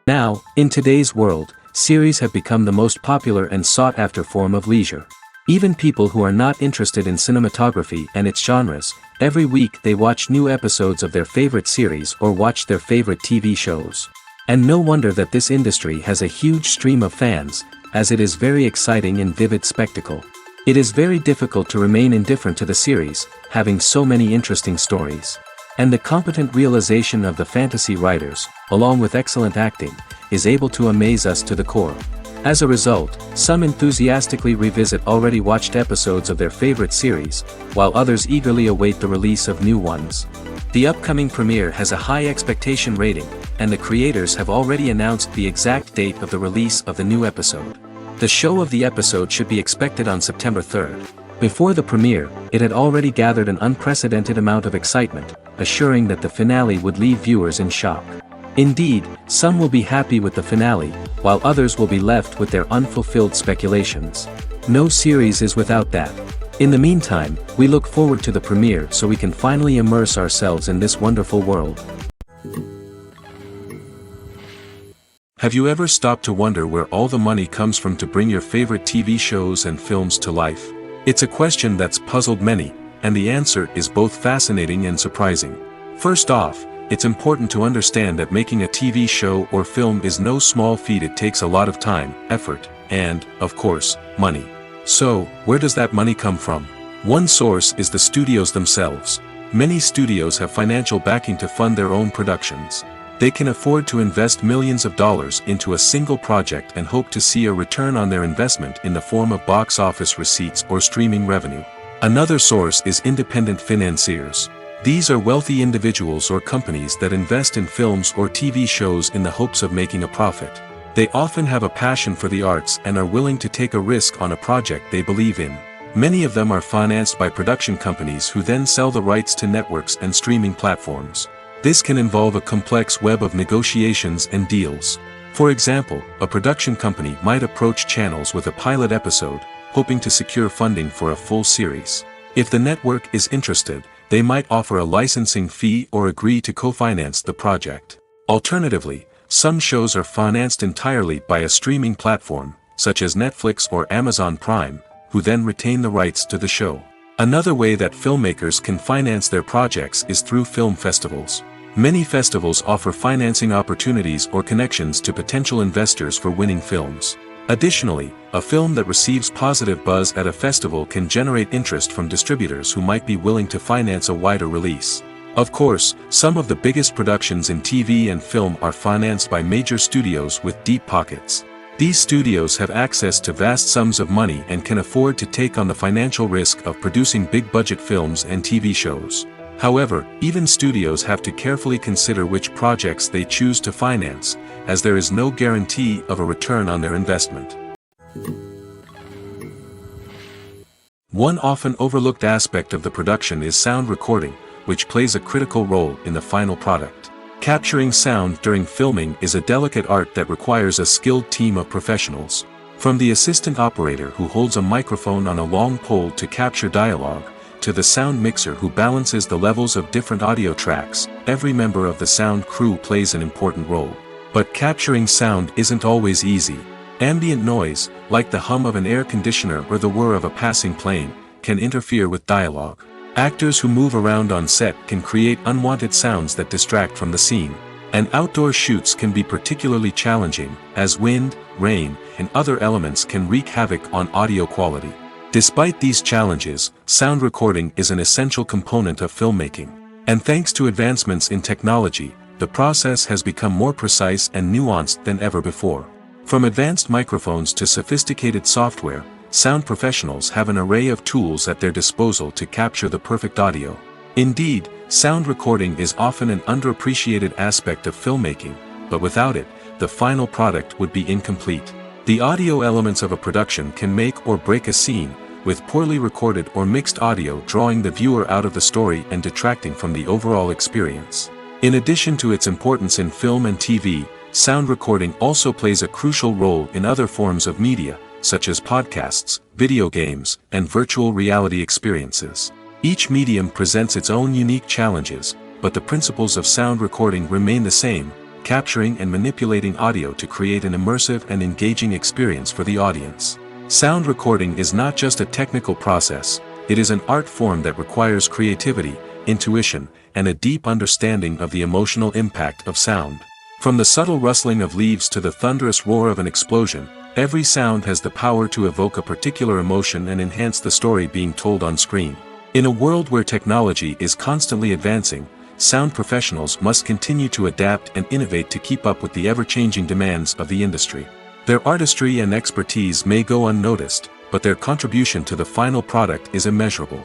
Now, in today's world, series have become the most popular and sought-after form of leisure. Even people who are not interested in cinematography and its genres, every week they watch new episodes of their favorite series or watch their favorite TV shows. And no wonder that this industry has a huge stream of fans, as it is very exciting and vivid spectacle. It is very difficult to remain indifferent to the series, having so many interesting stories. And the competent realization of the fantasy writers, along with excellent acting, is able to amaze us to the core. As a result, some enthusiastically revisit already watched episodes of their favorite series, while others eagerly await the release of new ones. The upcoming premiere has a high expectation rating, and the creators have already announced the exact date of the release of the new episode. The show of the episode should be expected on September 3rd. Before the premiere, it had already gathered an unprecedented amount of excitement, assuring that the finale would leave viewers in shock. Indeed, some will be happy with the finale, while others will be left with their unfulfilled speculations. No series is without that. In the meantime, we look forward to the premiere so we can finally immerse ourselves in this wonderful world. Have you ever stopped to wonder where all the money comes from to bring your favorite TV shows and films to life? It's a question that's puzzled many, and the answer is both fascinating and surprising. First off, it's important to understand that making a TV show or film is no small feat. It takes a lot of time, effort, and, of course, money. So, where does that money come from? One source is the studios themselves. Many studios have financial backing to fund their own productions. They can afford to invest millions of dollars into a single project and hope to see a return on their investment in the form of box office receipts or streaming revenue. Another source is independent financiers. These are wealthy individuals or companies that invest in films or TV shows in the hopes of making a profit. They often have a passion for the arts and are willing to take a risk on a project they believe in. Many of them are financed by production companies who then sell the rights to networks and streaming platforms. This can involve a complex web of negotiations and deals. For example, a production company might approach channels with a pilot episode, hoping to secure funding for a full series. If the network is interested, they might offer a licensing fee or agree to co-finance the project. Alternatively, some shows are financed entirely by a streaming platform, such as Netflix or Amazon Prime, who then retain the rights to the show. Another way that filmmakers can finance their projects is through film festivals. Many festivals offer financing opportunities or connections to potential investors for winning films. Additionally, a film that receives positive buzz at a festival can generate interest from distributors who might be willing to finance a wider release. Of course, some of the biggest productions in TV and film are financed by major studios with deep pockets. These studios have access to vast sums of money and can afford to take on the financial risk of producing big-budget films and TV shows. However, even studios have to carefully consider which projects they choose to finance, as there is no guarantee of a return on their investment. One often overlooked aspect of the production is sound recording, which plays a critical role in the final product. Capturing sound during filming is a delicate art that requires a skilled team of professionals. From the assistant operator who holds a microphone on a long pole to capture dialogue, to the sound mixer who balances the levels of different audio tracks, every member of the sound crew plays an important role. But capturing sound isn't always easy. Ambient noise, like the hum of an air conditioner or the whir of a passing plane, can interfere with dialogue. Actors who move around on set can create unwanted sounds that distract from the scene. And outdoor shoots can be particularly challenging, as wind, rain, and other elements can wreak havoc on audio quality. Despite these challenges, sound recording is an essential component of filmmaking. And thanks to advancements in technology, the process has become more precise and nuanced than ever before. From advanced microphones to sophisticated software, sound professionals have an array of tools at their disposal to capture the perfect audio. Indeed, sound recording is often an underappreciated aspect of filmmaking, but without it, the final product would be incomplete. The audio elements of a production can make or break a scene, with poorly recorded or mixed audio drawing the viewer out of the story and detracting from the overall experience. In addition to its importance in film and TV, sound recording also plays a crucial role in other forms of media, such as podcasts, video games, and virtual reality experiences. Each medium presents its own unique challenges, but the principles of sound recording remain the same: capturing and manipulating audio to create an immersive and engaging experience for the audience. Sound recording is not just a technical process, it is an art form that requires creativity, intuition, and a deep understanding of the emotional impact of sound. From the subtle rustling of leaves to the thunderous roar of an explosion, every sound has the power to evoke a particular emotion and enhance the story being told on screen. In a world where technology is constantly advancing, sound professionals must continue to adapt and innovate to keep up with the ever-changing demands of the industry. Their artistry and expertise may go unnoticed, but their contribution to the final product is immeasurable.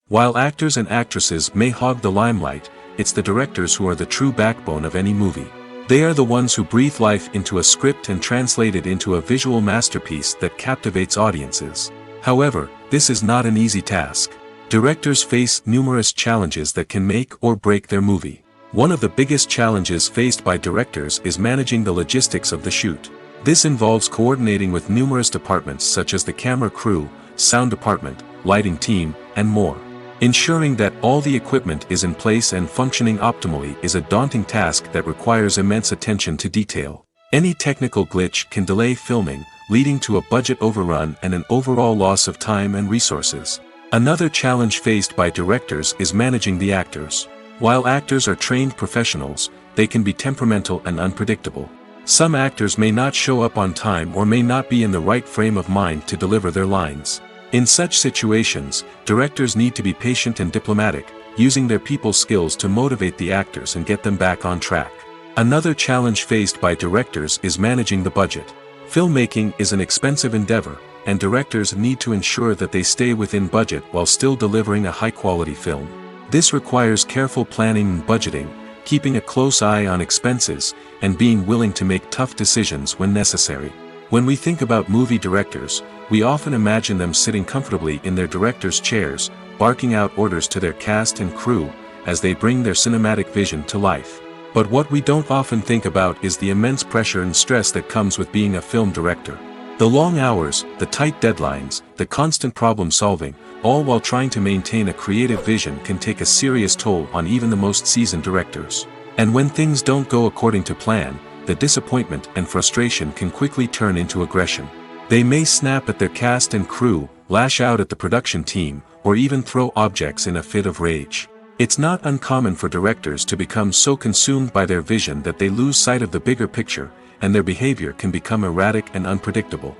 While actors and actresses may hog the limelight, it's the directors who are the true backbone of any movie. They are the ones who breathe life into a script and translate it into a visual masterpiece that captivates audiences. However, this is not an easy task. Directors face numerous challenges that can make or break their movie. One of the biggest challenges faced by directors is managing the logistics of the shoot. This involves coordinating with numerous departments such as the camera crew, sound department, lighting team, and more. Ensuring that all the equipment is in place and functioning optimally is a daunting task that requires immense attention to detail. Any technical glitch can delay filming, leading to a budget overrun and an overall loss of time and resources. Another challenge faced by directors is managing the actors. While actors are trained professionals, they can be temperamental and unpredictable. Some actors may not show up on time or may not be in the right frame of mind to deliver their lines. In such situations, directors need to be patient and diplomatic, using their people skills to motivate the actors and get them back on track. Another challenge faced by directors is managing the budget. Filmmaking is an expensive endeavor, and directors need to ensure that they stay within budget while still delivering a high-quality film. This requires careful planning and budgeting, keeping a close eye on expenses, and being willing to make tough decisions when necessary. When we think about movie directors, we often imagine them sitting comfortably in their director's chairs, barking out orders to their cast and crew, as they bring their cinematic vision to life. But what we don't often think about is the immense pressure and stress that comes with being a film director. The long hours, the tight deadlines, the constant problem solving, all while trying to maintain a creative vision can take a serious toll on even the most seasoned directors. And when things don't go according to plan, the disappointment and frustration can quickly turn into aggression. They may snap at their cast and crew, lash out at the production team, or even throw objects in a fit of rage. It's not uncommon for directors to become so consumed by their vision that they lose sight of the bigger picture, and their behavior can become erratic and unpredictable.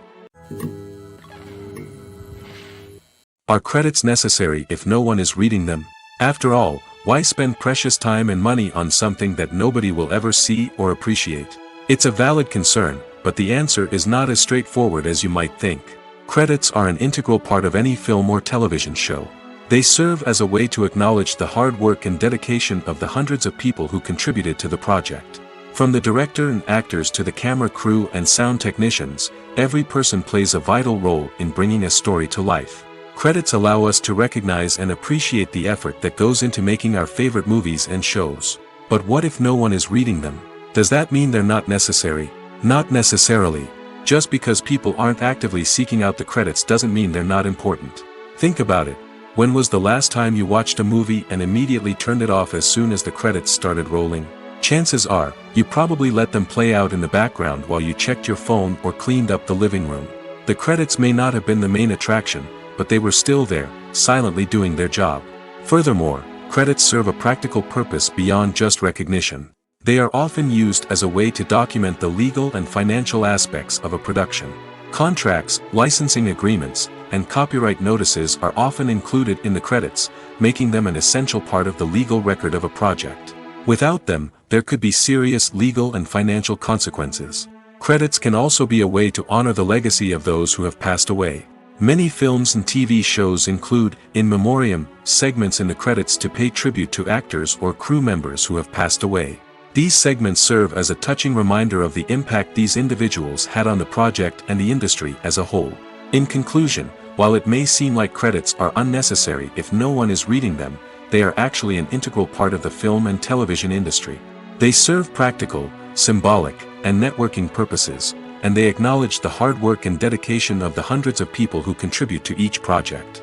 Are credits necessary if no one is reading them? After all, why spend precious time and money on something that nobody will ever see or appreciate? It's a valid concern, but the answer is not as straightforward as you might think. Credits are an integral part of any film or television show. They serve as a way to acknowledge the hard work and dedication of the hundreds of people who contributed to the project. From the director and actors to the camera crew and sound technicians, every person plays a vital role in bringing a story to life. Credits allow us to recognize and appreciate the effort that goes into making our favorite movies and shows. But what if no one is reading them? Does that mean they're not necessary? Not necessarily. Just because people aren't actively seeking out the credits doesn't mean they're not important. Think about it. When was the last time you watched a movie and immediately turned it off as soon as the credits started rolling? Chances are, you probably let them play out in the background while you checked your phone or cleaned up the living room. The credits may not have been the main attraction, but they were still there, silently doing their job. Furthermore, credits serve a practical purpose beyond just recognition. They are often used as a way to document the legal and financial aspects of a production. Contracts, licensing agreements, and copyright notices are often included in the credits, making them an essential part of the legal record of a project. Without them, there could be serious legal and financial consequences. Credits can also be a way to honor the legacy of those who have passed away. Many films and TV shows include, in memoriam, segments in the credits to pay tribute to actors or crew members who have passed away. These segments serve as a touching reminder of the impact these individuals had on the project and the industry as a whole. In conclusion, while it may seem like credits are unnecessary if no one is reading them, they are actually an integral part of the film and television industry. They serve practical, symbolic, and networking purposes, and they acknowledge the hard work and dedication of the hundreds of people who contribute to each project.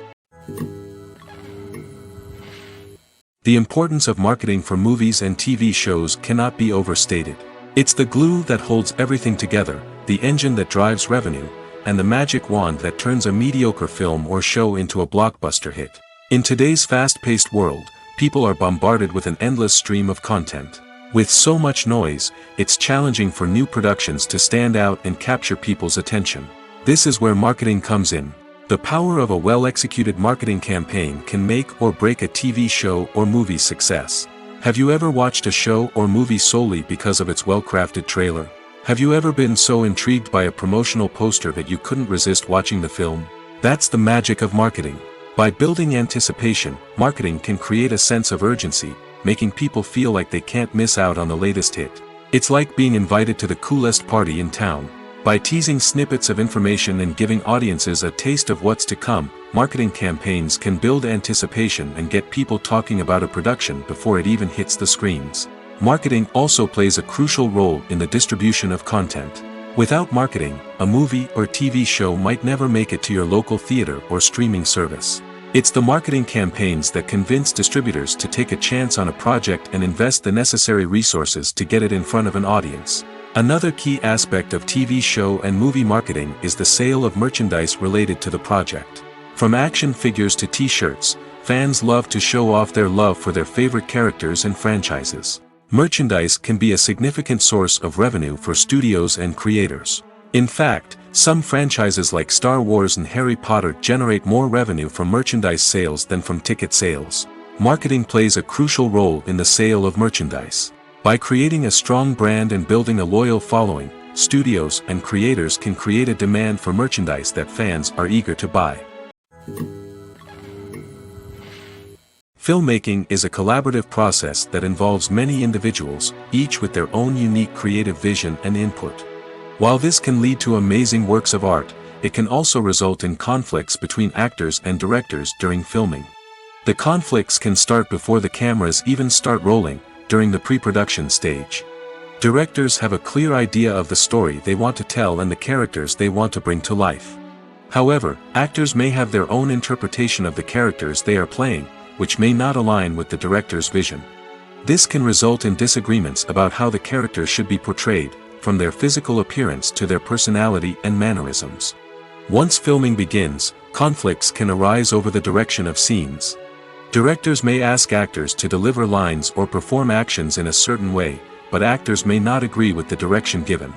The importance of marketing for movies and TV shows cannot be overstated. It's the glue that holds everything together, the engine that drives revenue, and the magic wand that turns a mediocre film or show into a blockbuster hit. In today's fast-paced world, people are bombarded with an endless stream of content. With so much noise, it's challenging for new productions to stand out and capture people's attention. This is where marketing comes in. The power of a well-executed marketing campaign can make or break a TV show or movie's success. Have you ever watched a show or movie solely because of its well-crafted trailer? Have you ever been so intrigued by a promotional poster that you couldn't resist watching the film? That's the magic of marketing. By building anticipation, marketing can create a sense of urgency, making people feel like they can't miss out on the latest hit. It's like being invited to the coolest party in town. By teasing snippets of information and giving audiences a taste of what's to come, marketing campaigns can build anticipation and get people talking about a production before it even hits the screens. Marketing also plays a crucial role in the distribution of content. Without marketing, a movie or TV show might never make it to your local theater or streaming service. It's the marketing campaigns that convince distributors to take a chance on a project and invest the necessary resources to get it in front of an audience. Another key aspect of TV show and movie marketing is the sale of merchandise related to the project. From action figures to t-shirts, fans love to show off their love for their favorite characters and franchises. Merchandise can be a significant source of revenue for studios and creators. In fact, some franchises like Star Wars and Harry Potter generate more revenue from merchandise sales than from ticket sales. Marketing plays a crucial role in the sale of merchandise. By creating a strong brand and building a loyal following, studios and creators can create a demand for merchandise that fans are eager to buy. Filmmaking is a collaborative process that involves many individuals, each with their own unique creative vision and input. While this can lead to amazing works of art, it can also result in conflicts between actors and directors during filming. The conflicts can start before the cameras even start rolling, during the pre-production stage. Directors have a clear idea of the story they want to tell and the characters they want to bring to life. However, actors may have their own interpretation of the characters they are playing, which may not align with the director's vision. This can result in disagreements about how the characters should be portrayed, from their physical appearance to their personality and mannerisms. Once filming begins, conflicts can arise over the direction of scenes. Directors may ask actors to deliver lines or perform actions in a certain way, but actors may not agree with the direction given.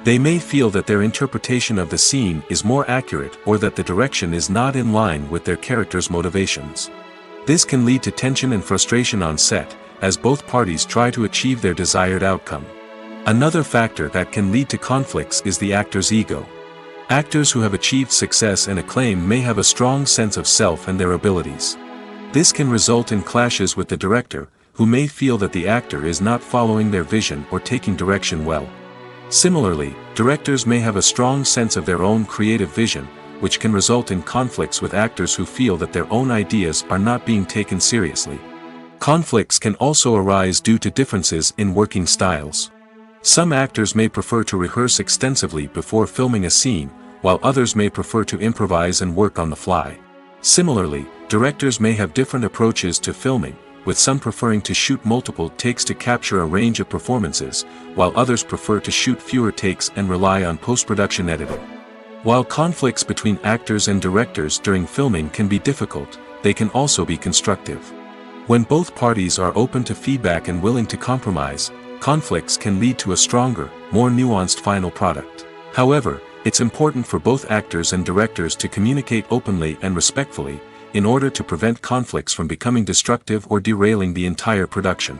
They may feel that their interpretation of the scene is more accurate or that the direction is not in line with their character's motivations. This can lead to tension and frustration on set, as both parties try to achieve their desired outcome. Another factor that can lead to conflicts is the actor's ego. Actors who have achieved success and acclaim may have a strong sense of self and their abilities. This can result in clashes with the director, who may feel that the actor is not following their vision or taking direction well. Similarly, directors may have a strong sense of their own creative vision, which can result in conflicts with actors who feel that their own ideas are not being taken seriously. Conflicts can also arise due to differences in working styles. Some actors may prefer to rehearse extensively before filming a scene, while others may prefer to improvise and work on the fly. Similarly, directors may have different approaches to filming, with some preferring to shoot multiple takes to capture a range of performances, while others prefer to shoot fewer takes and rely on post-production editing. While conflicts between actors and directors during filming can be difficult, they can also be constructive. When both parties are open to feedback and willing to compromise, conflicts can lead to a stronger, more nuanced final product. However, it's important for both actors and directors to communicate openly and respectfully, in order to prevent conflicts from becoming destructive or derailing the entire production.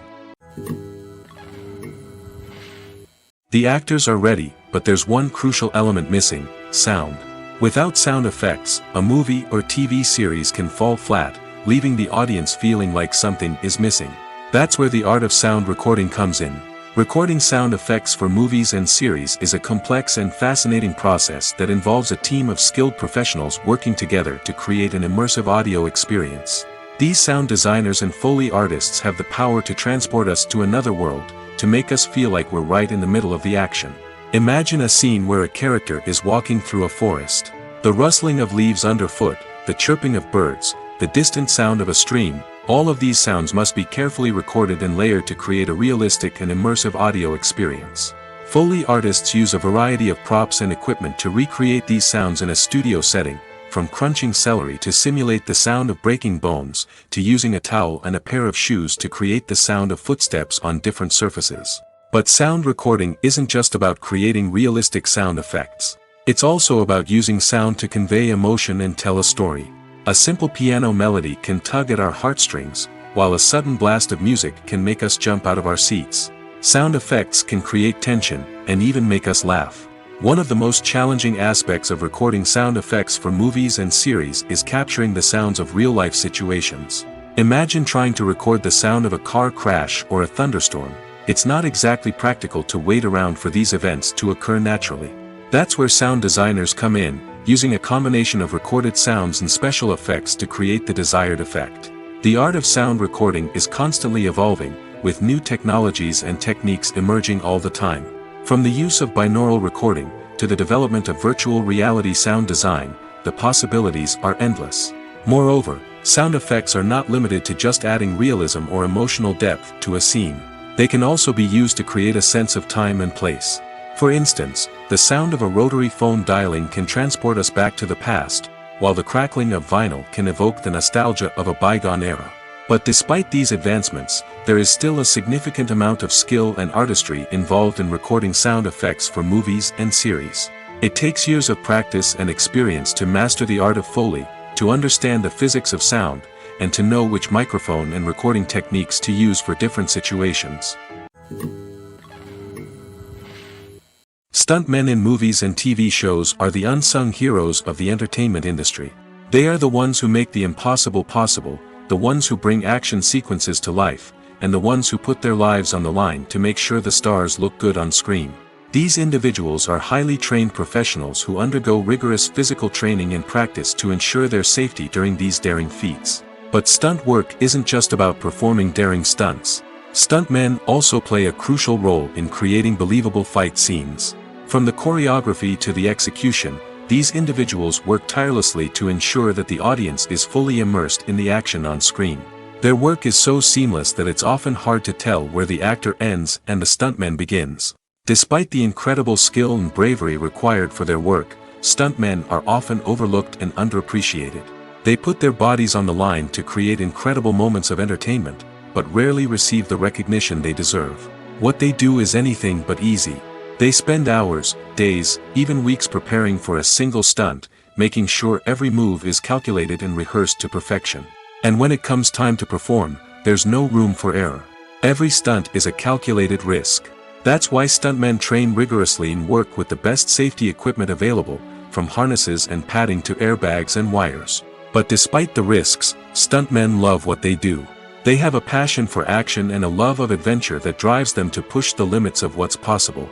The actors are ready, but there's one crucial element missing: sound. Without sound effects, a movie or TV series can fall flat, leaving the audience feeling like something is missing. That's where the art of sound recording comes in. Recording sound effects for movies and series is a complex and fascinating process that involves a team of skilled professionals working together to create an immersive audio experience. These sound designers and Foley artists have the power to transport us to another world, to make us feel like we're right in the middle of the action. Imagine a scene where a character is walking through a forest. The rustling of leaves underfoot, the chirping of birds, the distant sound of a stream, All of these sounds must be carefully recorded and layered to create a realistic and immersive audio experience. Foley artists use a variety of props and equipment to recreate these sounds in a studio setting, from crunching celery to simulate the sound of breaking bones, to using a towel and a pair of shoes to create the sound of footsteps on different surfaces. But sound recording isn't just about creating realistic sound effects. It's also about using sound to convey emotion and tell a story. A simple piano melody can tug at our heartstrings, while a sudden blast of music can make us jump out of our seats. Sound effects can create tension, and even make us laugh. One of the most challenging aspects of recording sound effects for movies and series is capturing the sounds of real-life situations. Imagine trying to record the sound of a car crash or a thunderstorm. It's not exactly practical to wait around for these events to occur naturally. That's where sound designers come in, using a combination of recorded sounds and special effects to create the desired effect. The art of sound recording is constantly evolving, with new technologies and techniques emerging all the time. From the use of binaural recording, to the development of virtual reality sound design, the possibilities are endless. Moreover, sound effects are not limited to just adding realism or emotional depth to a scene. They can also be used to create a sense of time and place. For instance, the sound of a rotary phone dialing can transport us back to the past, while the crackling of vinyl can evoke the nostalgia of a bygone era. But despite these advancements, there is still a significant amount of skill and artistry involved in recording sound effects for movies and series. It takes years of practice and experience to master the art of Foley, to understand the physics of sound, and to know which microphone and recording techniques to use for different situations. Stuntmen in movies and TV shows are the unsung heroes of the entertainment industry. They are the ones who make the impossible possible, the ones who bring action sequences to life, and the ones who put their lives on the line to make sure the stars look good on screen. These individuals are highly trained professionals who undergo rigorous physical training and practice to ensure their safety during these daring feats. But stunt work isn't just about performing daring stunts. Stuntmen also play a crucial role in creating believable fight scenes. From the choreography to the execution, these individuals work tirelessly to ensure that the audience is fully immersed in the action on screen. Their work is so seamless that it's often hard to tell where the actor ends and the stuntman begins. Despite the incredible skill and bravery required for their work, stuntmen are often overlooked and underappreciated. They put their bodies on the line to create incredible moments of entertainment, but rarely receive the recognition they deserve. What they do is anything but easy. They spend hours, days, even weeks preparing for a single stunt, making sure every move is calculated and rehearsed to perfection. And when it comes time to perform, there's no room for error. Every stunt is a calculated risk. That's why stuntmen train rigorously and work with the best safety equipment available, from harnesses and padding to airbags and wires. But despite the risks, stuntmen love what they do. They have a passion for action and a love of adventure that drives them to push the limits of what's possible.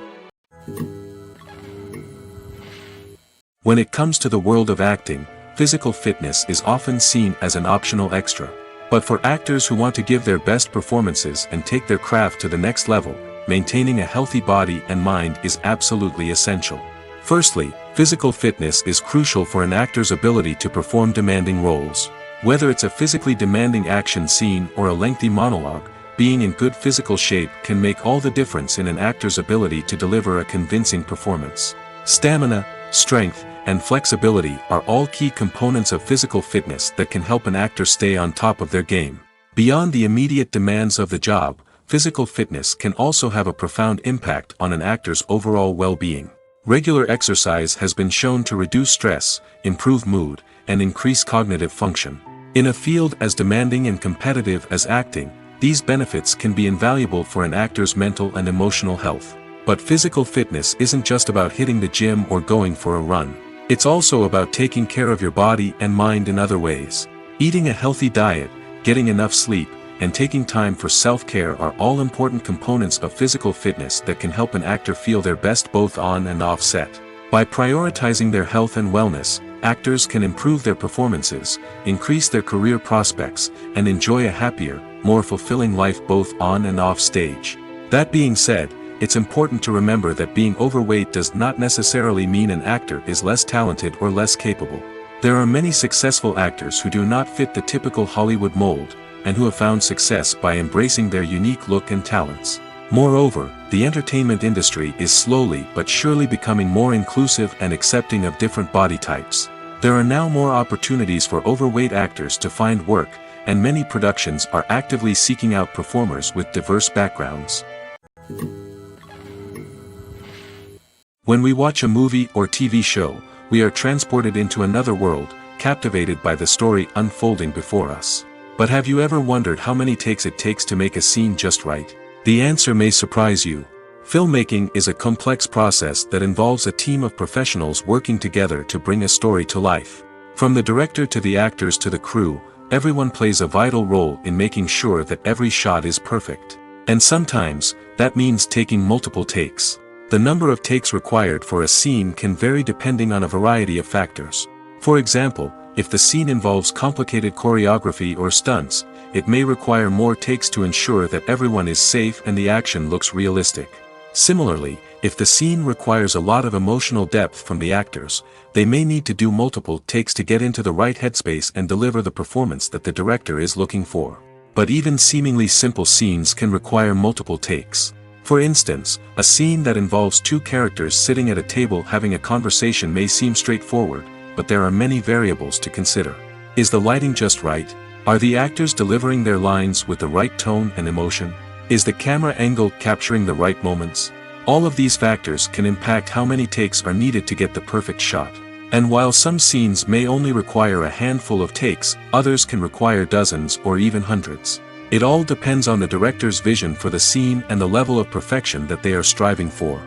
When it comes to the world of acting, physical fitness is often seen as an optional extra. But for actors who want to give their best performances and take their craft to the next level, maintaining a healthy body and mind is absolutely essential. Firstly, physical fitness is crucial for an actor's ability to perform demanding roles. Whether it's a physically demanding action scene or a lengthy monologue, being in good physical shape can make all the difference in an actor's ability to deliver a convincing performance. Stamina, strength, and flexibility are all key components of physical fitness that can help an actor stay on top of their game. Beyond the immediate demands of the job, physical fitness can also have a profound impact on an actor's overall well-being. Regular exercise has been shown to reduce stress, improve mood, and increase cognitive function. In a field as demanding and competitive as acting, these benefits can be invaluable for an actor's mental and emotional health. But physical fitness isn't just about hitting the gym or going for a run. It's also about taking care of your body and mind in other ways. Eating a healthy diet, getting enough sleep, and taking time for self-care are all important components of physical fitness that can help an actor feel their best both on and off set. By prioritizing their health and wellness, actors can improve their performances, increase their career prospects, and enjoy a happier, more fulfilling life both on and off stage. That being said, it's important to remember that being overweight does not necessarily mean an actor is less talented or less capable. There are many successful actors who do not fit the typical Hollywood mold, and who have found success by embracing their unique look and talents. Moreover, the entertainment industry is slowly but surely becoming more inclusive and accepting of different body types. There are now more opportunities for overweight actors to find work, and many productions are actively seeking out performers with diverse backgrounds. When we watch a movie or TV show, we are transported into another world, captivated by the story unfolding before us. But have you ever wondered how many takes it takes to make a scene just right? The answer may surprise you. Filmmaking is a complex process that involves a team of professionals working together to bring a story to life. From the director to the actors to the crew, everyone plays a vital role in making sure that every shot is perfect. And sometimes, that means taking multiple takes. The number of takes required for a scene can vary depending on a variety of factors. For example, if the scene involves complicated choreography or stunts, it may require more takes to ensure that everyone is safe and the action looks realistic. Similarly, if the scene requires a lot of emotional depth from the actors, they may need to do multiple takes to get into the right headspace and deliver the performance that the director is looking for. But even seemingly simple scenes can require multiple takes. For instance, a scene that involves two characters sitting at a table having a conversation may seem straightforward, but there are many variables to consider. Is the lighting just right? Are the actors delivering their lines with the right tone and emotion? Is the camera angle capturing the right moments? All of these factors can impact how many takes are needed to get the perfect shot. And while some scenes may only require a handful of takes, others can require dozens or even hundreds. It all depends on the director's vision for the scene and the level of perfection that they are striving for.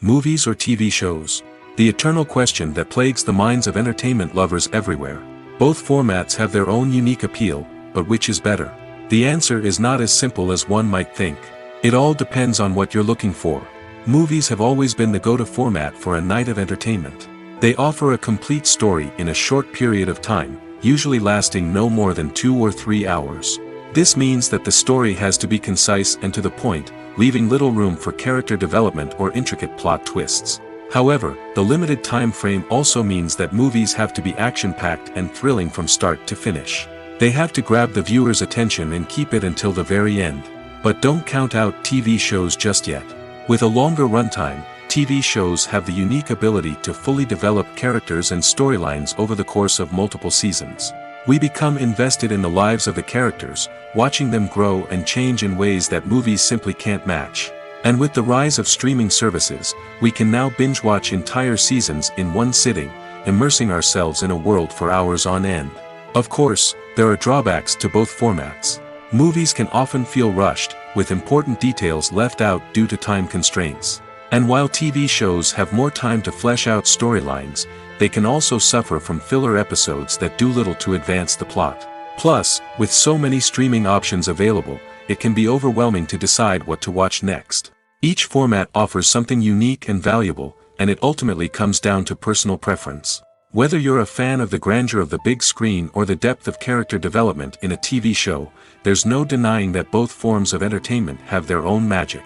Movies or TV shows? The eternal question that plagues the minds of entertainment lovers everywhere. Both formats have their own unique appeal, but which is better? The answer is not as simple as one might think. It all depends on what you're looking for. Movies have always been the go-to format for a night of entertainment. They offer a complete story in a short period of time, usually lasting no more than 2 or 3 hours. This means that the story has to be concise and to the point, leaving little room for character development or intricate plot twists. However, the limited time frame also means that movies have to be action-packed and thrilling from start to finish. They have to grab the viewer's attention and keep it until the very end. But don't count out TV shows just yet. With a longer runtime, TV shows have the unique ability to fully develop characters and storylines over the course of multiple seasons. We become invested in the lives of the characters, watching them grow and change in ways that movies simply can't match. And with the rise of streaming services, we can now binge-watch entire seasons in one sitting, immersing ourselves in a world for hours on end. Of course, there are drawbacks to both formats. Movies can often feel rushed, with important details left out due to time constraints. And while TV shows have more time to flesh out storylines, they can also suffer from filler episodes that do little to advance the plot. Plus, with so many streaming options available, it can be overwhelming to decide what to watch next. Each format offers something unique and valuable, and it ultimately comes down to personal preference. Whether you're a fan of the grandeur of the big screen or the depth of character development in a TV show, there's no denying that both forms of entertainment have their own magic.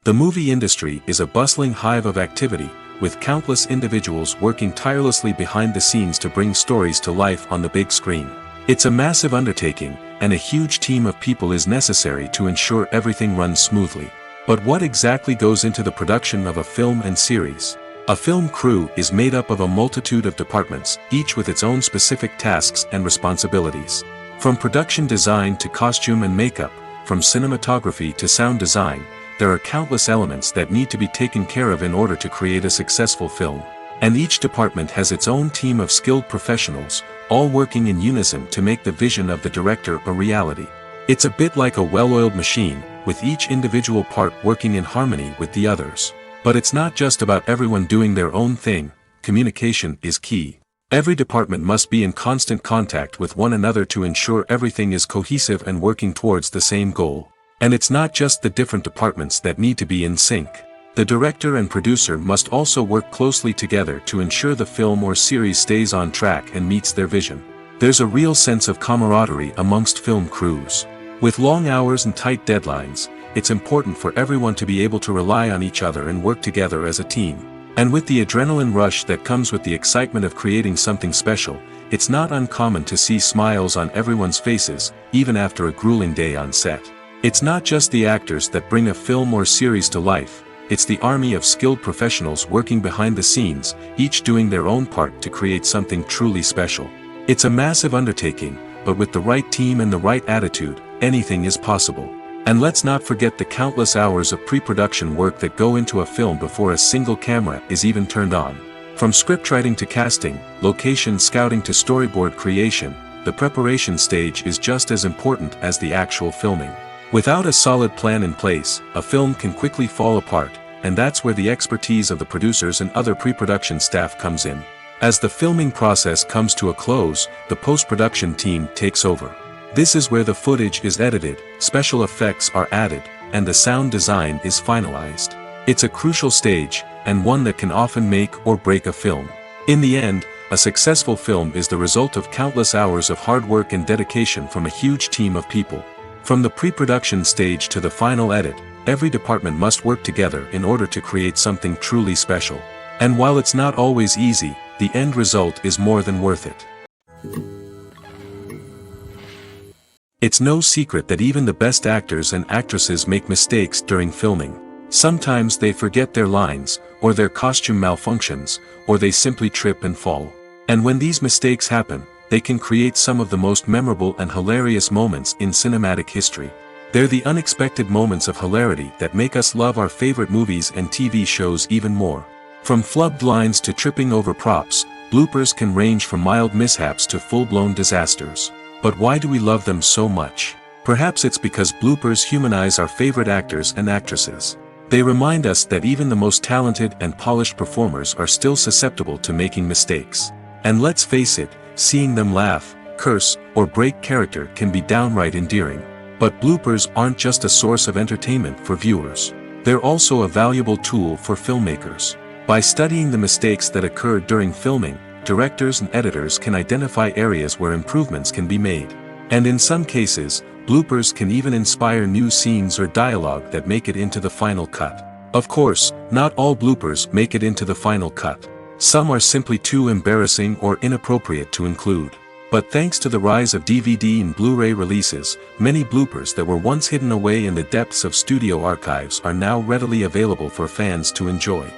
The movie industry is a bustling hive of activity, with countless individuals working tirelessly behind the scenes to bring stories to life on the big screen. It's a massive undertaking, and a huge team of people is necessary to ensure everything runs smoothly. But what exactly goes into the production of a film and series? A film crew is made up of a multitude of departments, each with its own specific tasks and responsibilities. From production design to costume and makeup, from cinematography to sound design, there are countless elements that need to be taken care of in order to create a successful film. And each department has its own team of skilled professionals, all working in unison to make the vision of the director a reality. It's a bit like a well-oiled machine, with each individual part working in harmony with the others. But it's not just about everyone doing their own thing. Communication is key. Every department must be in constant contact with one another to ensure everything is cohesive and working towards the same goal. And it's not just the different departments that need to be in sync. The director and producer must also work closely together to ensure the film or series stays on track and meets their vision. There's a real sense of camaraderie amongst film crews. With long hours and tight deadlines, it's important for everyone to be able to rely on each other and work together as a team. And with the adrenaline rush that comes with the excitement of creating something special, it's not uncommon to see smiles on everyone's faces, even after a grueling day on set. It's not just the actors that bring a film or series to life, it's the army of skilled professionals working behind the scenes, each doing their own part to create something truly special. It's a massive undertaking, but with the right team and the right attitude, anything is possible. And let's not forget the countless hours of pre-production work that go into a film before a single camera is even turned on. From scriptwriting to casting, location scouting to storyboard creation, the preparation stage is just as important as the actual filming. Without a solid plan in place, a film can quickly fall apart, and that's where the expertise of the producers and other pre-production staff comes in. As the filming process comes to a close, the post-production team takes over. This is where the footage is edited, special effects are added, and the sound design is finalized. It's a crucial stage, and one that can often make or break a film. In the end, a successful film is the result of countless hours of hard work and dedication from a huge team of people. From the pre-production stage to the final edit, every department must work together in order to create something truly special. And while it's not always easy, the end result is more than worth it. It's no secret that even the best actors and actresses make mistakes during filming. Sometimes they forget their lines, or their costume malfunctions, or they simply trip and fall. And when these mistakes happen, they can create some of the most memorable and hilarious moments in cinematic history. They're the unexpected moments of hilarity that make us love our favorite movies and TV shows even more. From flubbed lines to tripping over props, bloopers can range from mild mishaps to full-blown disasters. But why do we love them so much? Perhaps it's because bloopers humanize our favorite actors and actresses. They remind us that even the most talented and polished performers are still susceptible to making mistakes. And let's face it, seeing them laugh, curse, or break character can be downright endearing. But bloopers aren't just a source of entertainment for viewers. They're also a valuable tool for filmmakers. By studying the mistakes that occurred during filming, directors and editors can identify areas where improvements can be made. And in some cases, bloopers can even inspire new scenes or dialogue that make it into the final cut. Of course, not all bloopers make it into the final cut. Some are simply too embarrassing or inappropriate to include. But thanks to the rise of DVD and Blu-ray releases, many bloopers that were once hidden away in the depths of studio archives are now readily available for fans to enjoy.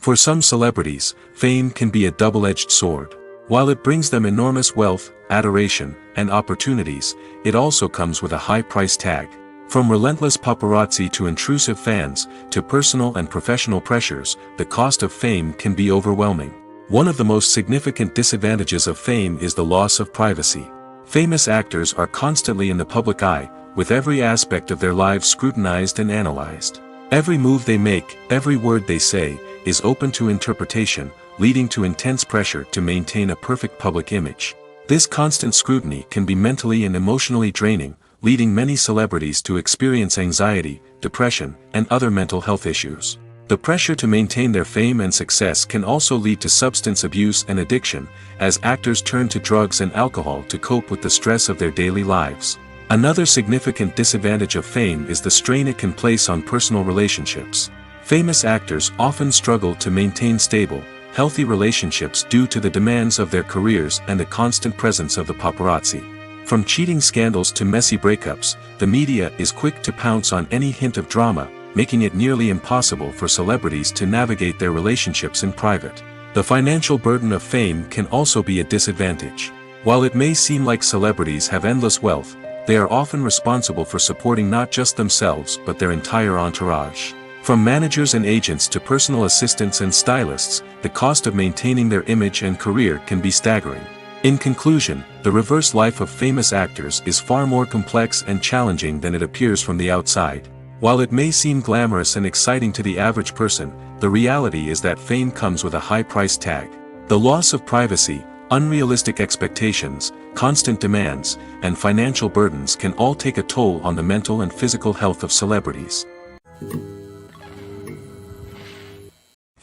For some celebrities, fame can be a double-edged sword. While it brings them enormous wealth, adoration, and opportunities, it also comes with a high price tag. From relentless paparazzi to intrusive fans, to personal and professional pressures, the cost of fame can be overwhelming. One of the most significant disadvantages of fame is the loss of privacy. Famous actors are constantly in the public eye, with every aspect of their lives scrutinized and analyzed. Every move they make, every word they say, is open to interpretation, leading to intense pressure to maintain a perfect public image. This constant scrutiny can be mentally and emotionally draining, leading many celebrities to experience anxiety, depression, and other mental health issues. The pressure to maintain their fame and success can also lead to substance abuse and addiction, as actors turn to drugs and alcohol to cope with the stress of their daily lives. Another significant disadvantage of fame is the strain it can place on personal relationships. Famous actors often struggle to maintain stable, healthy relationships due to the demands of their careers and the constant presence of the paparazzi. From cheating scandals to messy breakups, the media is quick to pounce on any hint of drama, making it nearly impossible for celebrities to navigate their relationships in private. The financial burden of fame can also be a disadvantage. While it may seem like celebrities have endless wealth, they are often responsible for supporting not just themselves but their entire entourage. From managers and agents to personal assistants and stylists, the cost of maintaining their image and career can be staggering. In conclusion, the reverse life of famous actors is far more complex and challenging than it appears from the outside. While it may seem glamorous and exciting to the average person, the reality is that fame comes with a high price tag. The loss of privacy, unrealistic expectations, constant demands, and financial burdens can all take a toll on the mental and physical health of celebrities.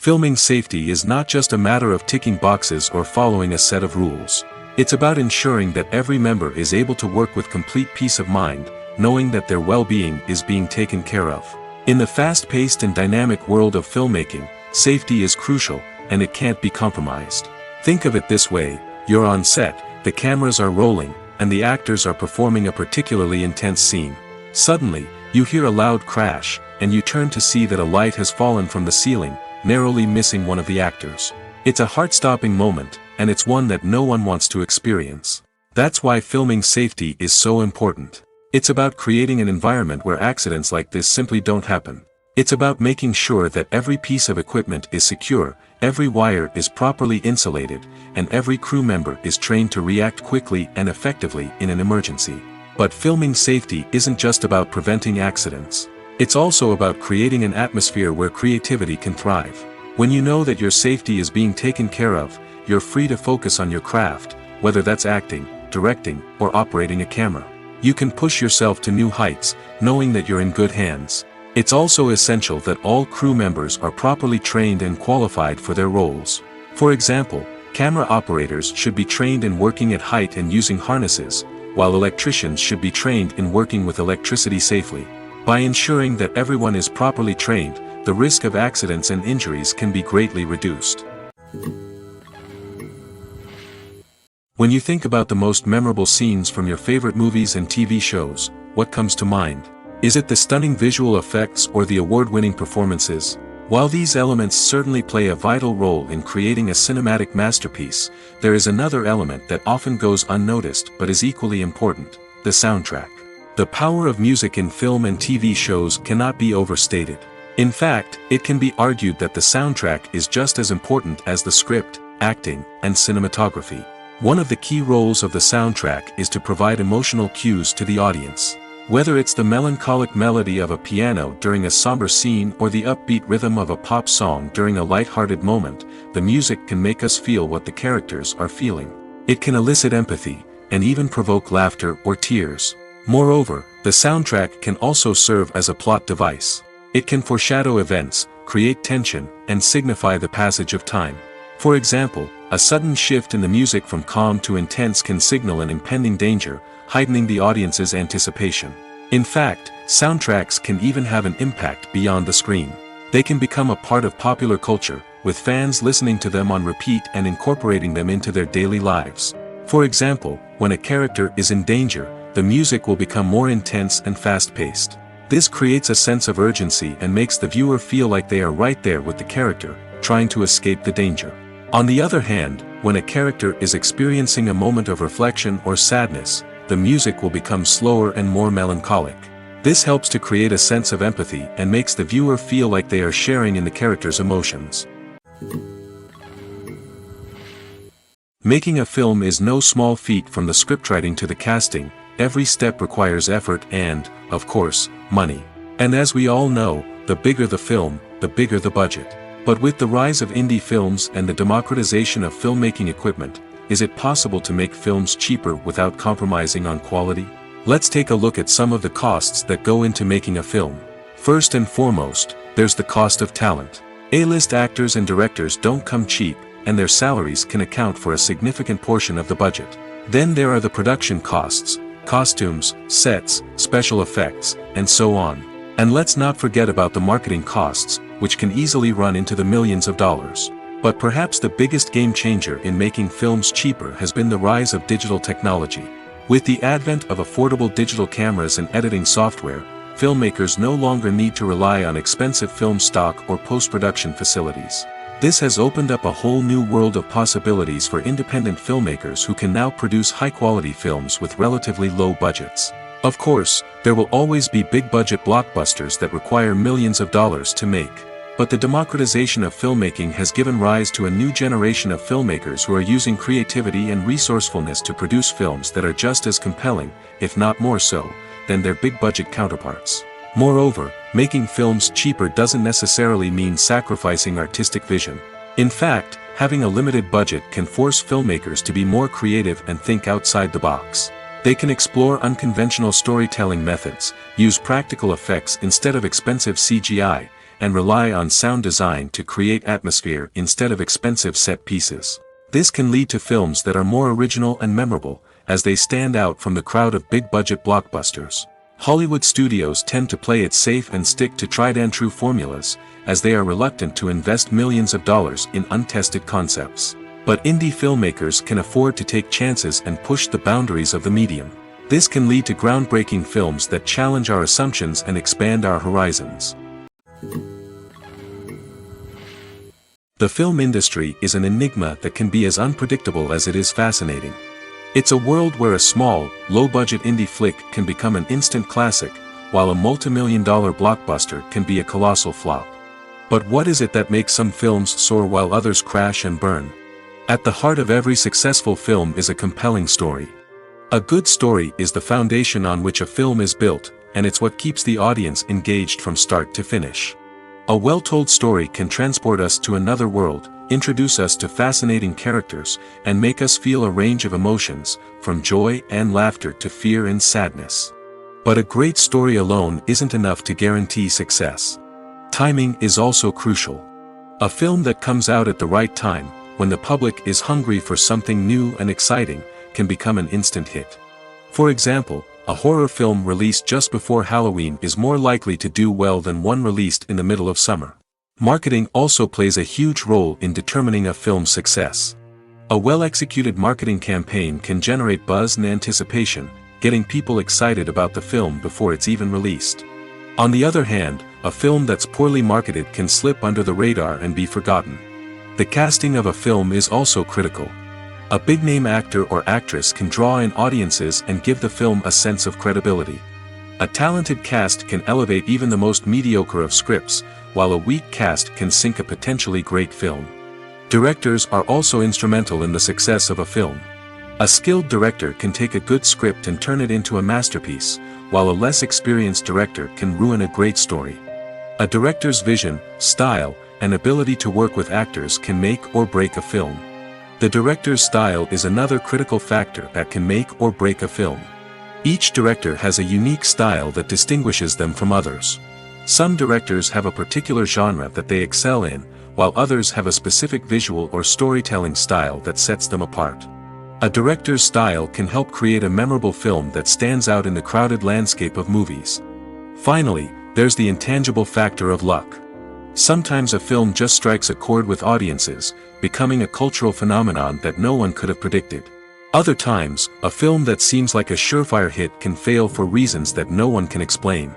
Filming safety is not just a matter of ticking boxes or following a set of rules. It's about ensuring that every member is able to work with complete peace of mind, knowing that their well-being is being taken care of. In the fast-paced and dynamic world of filmmaking, safety is crucial, and it can't be compromised. Think of it this way: you're on set, the cameras are rolling, and the actors are performing a particularly intense scene. Suddenly, you hear a loud crash, and you turn to see that a light has fallen from the ceiling, narrowly missing one of the actors. It's a heart-stopping moment, and it's one that no one wants to experience. That's why filming safety is so important. It's about creating an environment where accidents like this simply don't happen. It's about making sure that every piece of equipment is secure, every wire is properly insulated, and every crew member is trained to react quickly and effectively in an emergency. But filming safety isn't just about preventing accidents. It's also about creating an atmosphere where creativity can thrive. When you know that your safety is being taken care of, you're free to focus on your craft, whether that's acting, directing, or operating a camera. You can push yourself to new heights, knowing that you're in good hands. It's also essential that all crew members are properly trained and qualified for their roles. For example, camera operators should be trained in working at height and using harnesses, while electricians should be trained in working with electricity safely. By ensuring that everyone is properly trained, the risk of accidents and injuries can be greatly reduced. When you think about the most memorable scenes from your favorite movies and TV shows, what comes to mind? Is it the stunning visual effects or the award-winning performances? While these elements certainly play a vital role in creating a cinematic masterpiece, there is another element that often goes unnoticed but is equally important: the soundtrack. The power of music in film and TV shows cannot be overstated. In fact, it can be argued that the soundtrack is just as important as the script, acting, and cinematography. One of the key roles of the soundtrack is to provide emotional cues to the audience. Whether it's the melancholic melody of a piano during a somber scene or the upbeat rhythm of a pop song during a light-hearted moment, the music can make us feel what the characters are feeling. It can elicit empathy, and even provoke laughter or tears. Moreover, the soundtrack can also serve as a plot device. It can foreshadow events, create tension, and signify the passage of time. For example, a sudden shift in the music from calm to intense can signal an impending danger, heightening the audience's anticipation. In fact, soundtracks can even have an impact beyond the screen. They can become a part of popular culture, with fans listening to them on repeat and incorporating them into their daily lives. For example, when a character is in danger, the music will become more intense and fast-paced. This creates a sense of urgency and makes the viewer feel like they are right there with the character, trying to escape the danger. On the other hand, when a character is experiencing a moment of reflection or sadness, the music will become slower and more melancholic. This helps to create a sense of empathy and makes the viewer feel like they are sharing in the character's emotions. Making a film is no small feat. From the scriptwriting to the casting, every step requires effort and, of course, money. And as we all know, the bigger the film, the bigger the budget. But with the rise of indie films and the democratization of filmmaking equipment, is it possible to make films cheaper without compromising on quality? Let's take a look at some of the costs that go into making a film. First and foremost, there's the cost of talent. A-list actors and directors don't come cheap, and their salaries can account for a significant portion of the budget. Then there are the production costs: costumes, sets, special effects, and so on. And let's not forget about the marketing costs, which can easily run into the millions of dollars. But perhaps the biggest game changer in making films cheaper has been the rise of digital technology. With the advent of affordable digital cameras and editing software, filmmakers no longer need to rely on expensive film stock or post-production facilities. This has opened up a whole new world of possibilities for independent filmmakers who can now produce high-quality films with relatively low budgets. Of course, there will always be big-budget blockbusters that require millions of dollars to make. But the democratization of filmmaking has given rise to a new generation of filmmakers who are using creativity and resourcefulness to produce films that are just as compelling, if not more so, than their big-budget counterparts. Moreover, making films cheaper doesn't necessarily mean sacrificing artistic vision. In fact, having a limited budget can force filmmakers to be more creative and think outside the box. They can explore unconventional storytelling methods, use practical effects instead of expensive CGI, and rely on sound design to create atmosphere instead of expensive set pieces. This can lead to films that are more original and memorable, as they stand out from the crowd of big-budget blockbusters. Hollywood studios tend to play it safe and stick to tried-and-true formulas, as they are reluctant to invest millions of dollars in untested concepts. But indie filmmakers can afford to take chances and push the boundaries of the medium. This can lead to groundbreaking films that challenge our assumptions and expand our horizons. The film industry is an enigma that can be as unpredictable as it is fascinating. It's a world where a small, low-budget indie flick can become an instant classic, while a multi-million-dollar blockbuster can be a colossal flop. But what is it that makes some films soar while others crash and burn? At the heart of every successful film is a compelling story. A good story is the foundation on which a film is built, and it's what keeps the audience engaged from start to finish. A well-told story can transport us to another world, introduce us to fascinating characters, and make us feel a range of emotions, from joy and laughter to fear and sadness. But a great story alone isn't enough to guarantee success. Timing is also crucial. A film that comes out at the right time, when the public is hungry for something new and exciting, can become an instant hit. For example, a horror film released just before Halloween is more likely to do well than one released in the middle of summer. Marketing also plays a huge role in determining a film's success. A well-executed marketing campaign can generate buzz and anticipation, getting people excited about the film before it's even released. On the other hand, a film that's poorly marketed can slip under the radar and be forgotten. The casting of a film is also critical. A big-name actor or actress can draw in audiences and give the film a sense of credibility. A talented cast can elevate even the most mediocre of scripts, while a weak cast can sink a potentially great film. Directors are also instrumental in the success of a film. A skilled director can take a good script and turn it into a masterpiece, while a less experienced director can ruin a great story. A director's vision, style, and ability to work with actors can make or break a film. The director's style is another critical factor that can make or break a film. Each director has a unique style that distinguishes them from others. Some directors have a particular genre that they excel in, while others have a specific visual or storytelling style that sets them apart. A director's style can help create a memorable film that stands out in the crowded landscape of movies. Finally, there's the intangible factor of luck. Sometimes a film just strikes a chord with audiences, becoming a cultural phenomenon that no one could have predicted. Other times, a film that seems like a surefire hit can fail for reasons that no one can explain.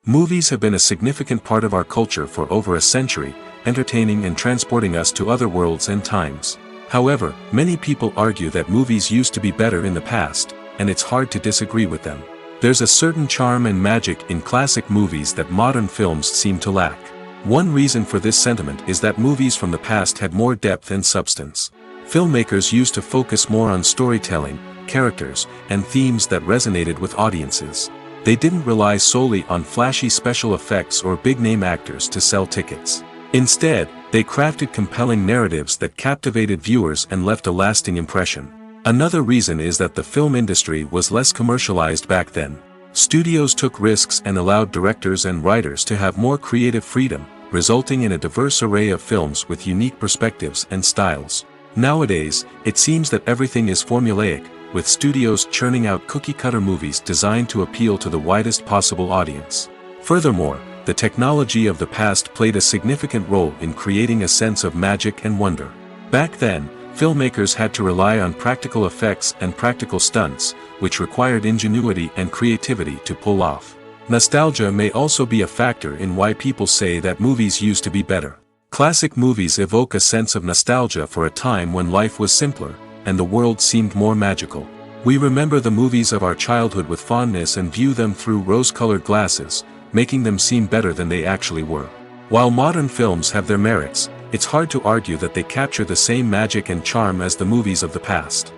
Movies have been a significant part of our culture for over a century, entertaining and transporting us to other worlds and times. However, many people argue that movies used to be better in the past, and it's hard to disagree with them. There's a certain charm and magic in classic movies that modern films seem to lack. One reason for this sentiment is that movies from the past had more depth and substance. Filmmakers used to focus more on storytelling, characters, and themes that resonated with audiences. They didn't rely solely on flashy special effects or big-name actors to sell tickets. Instead, they crafted compelling narratives that captivated viewers and left a lasting impression. Another reason is that the film industry was less commercialized back then. Studios took risks and allowed directors and writers to have more creative freedom, resulting in a diverse array of films with unique perspectives and styles. Nowadays, it seems that everything is formulaic, with studios churning out cookie-cutter movies designed to appeal to the widest possible audience. Furthermore, the technology of the past played a significant role in creating a sense of magic and wonder. Back then, filmmakers had to rely on practical effects and practical stunts, which required ingenuity and creativity to pull off. Nostalgia may also be a factor in why people say that movies used to be better. Classic movies evoke a sense of nostalgia for a time when life was simpler, and the world seemed more magical. We remember the movies of our childhood with fondness and view them through rose-colored glasses, making them seem better than they actually were. While modern films have their merits, it's hard to argue that they capture the same magic and charm as the movies of the past.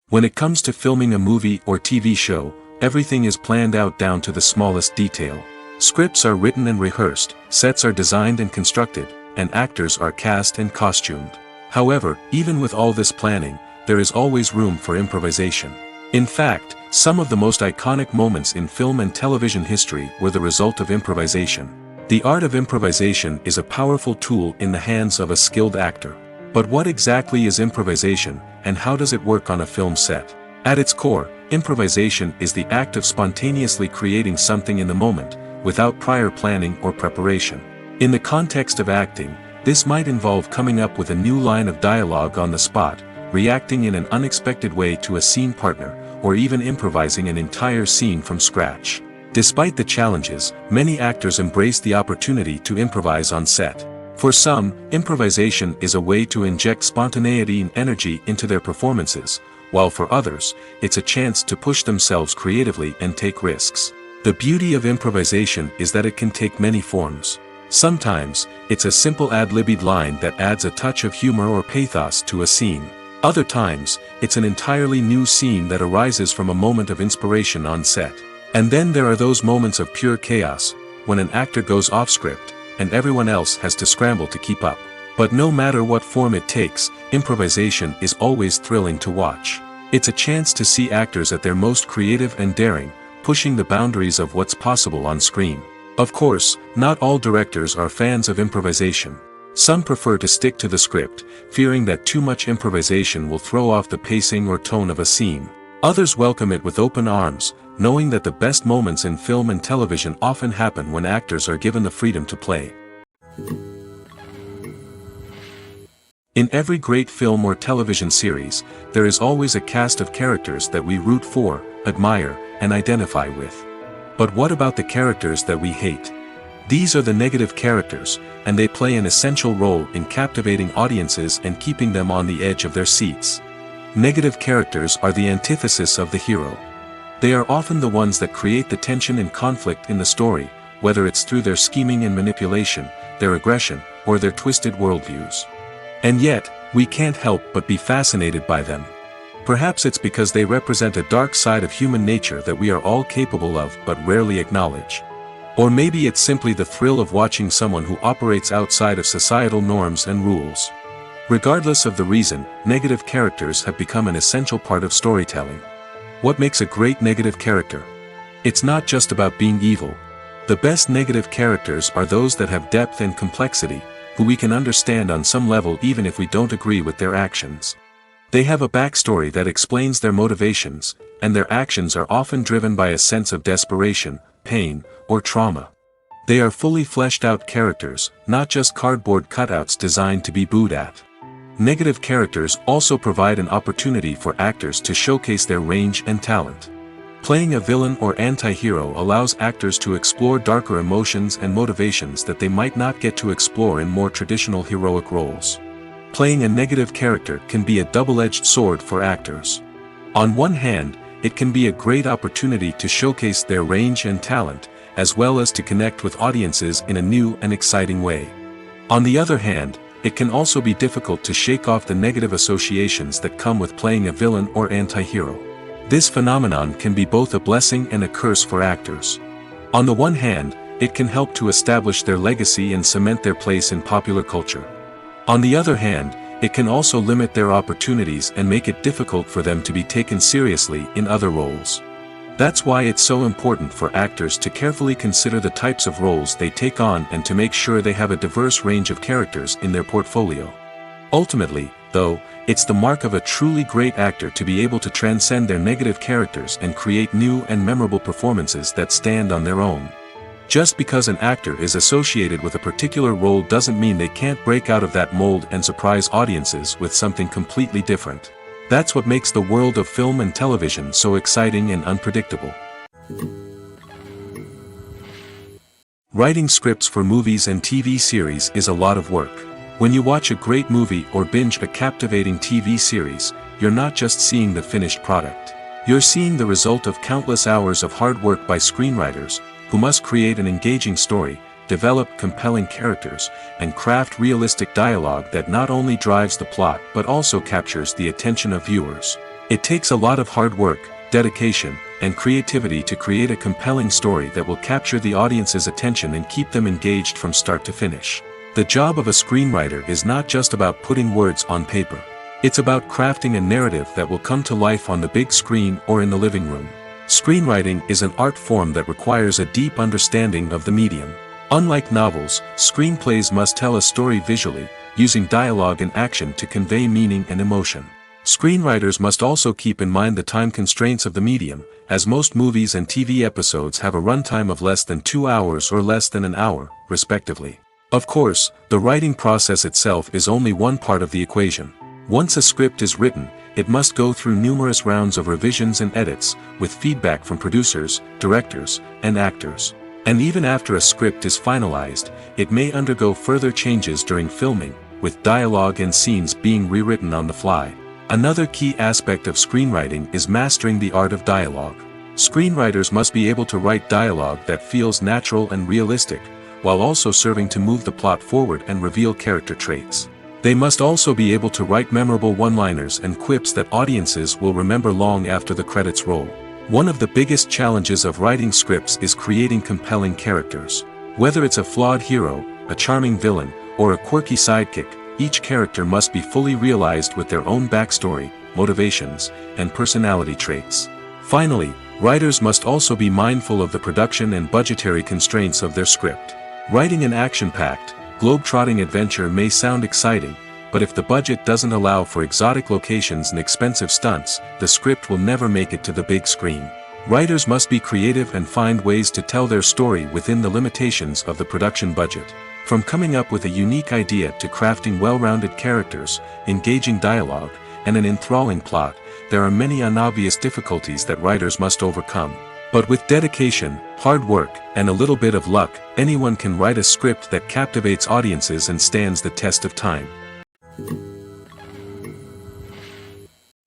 When it comes to filming a movie or TV show, everything is planned out down to the smallest detail. Scripts are written and rehearsed, sets are designed and constructed, and actors are cast and costumed. However, even with all this planning, there is always room for improvisation. In fact, some of the most iconic moments in film and television history were the result of improvisation. The art of improvisation is a powerful tool in the hands of a skilled actor. But what exactly is improvisation, and how does it work on a film set? At its core, improvisation is the act of spontaneously creating something in the moment, without prior planning or preparation. In the context of acting, this might involve coming up with a new line of dialogue on the spot, reacting in an unexpected way to a scene partner, or even improvising an entire scene from scratch. Despite the challenges, many actors embrace the opportunity to improvise on set. For some, improvisation is a way to inject spontaneity and energy into their performances, while for others, it's a chance to push themselves creatively and take risks. The beauty of improvisation is that it can take many forms. Sometimes, it's a simple ad-libbed line that adds a touch of humor or pathos to a scene. Other times, it's an entirely new scene that arises from a moment of inspiration on set. And then there are those moments of pure chaos, when an actor goes off script, and everyone else has to scramble to keep up. But no matter what form it takes, improvisation is always thrilling to watch. It's a chance to see actors at their most creative and daring, pushing the boundaries of what's possible on screen. Of course, not all directors are fans of improvisation. Some prefer to stick to the script, fearing that too much improvisation will throw off the pacing or tone of a scene. Others welcome it with open arms, knowing that the best moments in film and television often happen when actors are given the freedom to play. In every great film or television series, there is always a cast of characters that we root for, admire, and identify with. But what about the characters that we hate? These are the negative characters, and they play an essential role in captivating audiences and keeping them on the edge of their seats. Negative characters are the antithesis of the hero. They are often the ones that create the tension and conflict in the story, whether it's through their scheming and manipulation, their aggression, or their twisted worldviews. And yet, we can't help but be fascinated by them. Perhaps it's because they represent a dark side of human nature that we are all capable of but rarely acknowledge. Or maybe it's simply the thrill of watching someone who operates outside of societal norms and rules. Regardless of the reason, negative characters have become an essential part of storytelling. What makes a great negative character? It's not just about being evil. The best negative characters are those that have depth and complexity, who we can understand on some level even if we don't agree with their actions. They have a backstory that explains their motivations, and their actions are often driven by a sense of desperation, pain, or trauma. They are fully fleshed out characters, not just cardboard cutouts designed to be booed at. Negative characters also provide an opportunity for actors to showcase their range and talent. Playing a villain or anti-hero allows actors to explore darker emotions and motivations that they might not get to explore in more traditional heroic roles. Playing a negative character can be a double-edged sword for actors. On one hand, it can be a great opportunity to showcase their range and talent, as well as to connect with audiences in a new and exciting way. On the other hand, it can also be difficult to shake off the negative associations that come with playing a villain or anti-hero. This phenomenon can be both a blessing and a curse for actors. On the one hand, it can help to establish their legacy and cement their place in popular culture. On the other hand, it can also limit their opportunities and make it difficult for them to be taken seriously in other roles. That's why it's so important for actors to carefully consider the types of roles they take on and to make sure they have a diverse range of characters in their portfolio. Ultimately, though, it's the mark of a truly great actor to be able to transcend their negative characters and create new and memorable performances that stand on their own. Just because an actor is associated with a particular role doesn't mean they can't break out of that mold and surprise audiences with something completely different. That's what makes the world of film and television so exciting and unpredictable. Writing scripts for movies and TV series is a lot of work. When you watch a great movie or binge a captivating TV series, you're not just seeing the finished product. You're seeing the result of countless hours of hard work by screenwriters, who must create an engaging story, develop compelling characters, and craft realistic dialogue that not only drives the plot but also captures the attention of viewers. It takes a lot of hard work, dedication, and creativity to create a compelling story that will capture the audience's attention and keep them engaged from start to finish. The job of a screenwriter is not just about putting words on paper. It's about crafting a narrative that will come to life on the big screen or in the living room. Screenwriting is an art form that requires a deep understanding of the medium. Unlike novels, screenplays must tell a story visually, using dialogue and action to convey meaning and emotion. Screenwriters must also keep in mind the time constraints of the medium, as most movies and TV episodes have a runtime of less than 2 hours or less than an hour, respectively. Of course, the writing process itself is only one part of the equation. Once a script is written, it must go through numerous rounds of revisions and edits, with feedback from producers, directors, and actors. And even after a script is finalized, it may undergo further changes during filming, with dialogue and scenes being rewritten on the fly. Another key aspect of screenwriting is mastering the art of dialogue. Screenwriters must be able to write dialogue that feels natural and realistic, while also serving to move the plot forward and reveal character traits. They must also be able to write memorable one-liners and quips that audiences will remember long after the credits roll. One of the biggest challenges of writing scripts is creating compelling characters. Whether it's a flawed hero, a charming villain, or a quirky sidekick, each character must be fully realized with their own backstory, motivations, and personality traits. Finally, writers must also be mindful of the production and budgetary constraints of their script. Writing an action-packed, globe-trotting adventure may sound exciting, but if the budget doesn't allow for exotic locations and expensive stunts, the script will never make it to the big screen. Writers must be creative and find ways to tell their story within the limitations of the production budget. From coming up with a unique idea to crafting well-rounded characters, engaging dialogue, and an enthralling plot, there are many unobvious difficulties that writers must overcome. But with dedication, hard work, and a little bit of luck, anyone can write a script that captivates audiences and stands the test of time.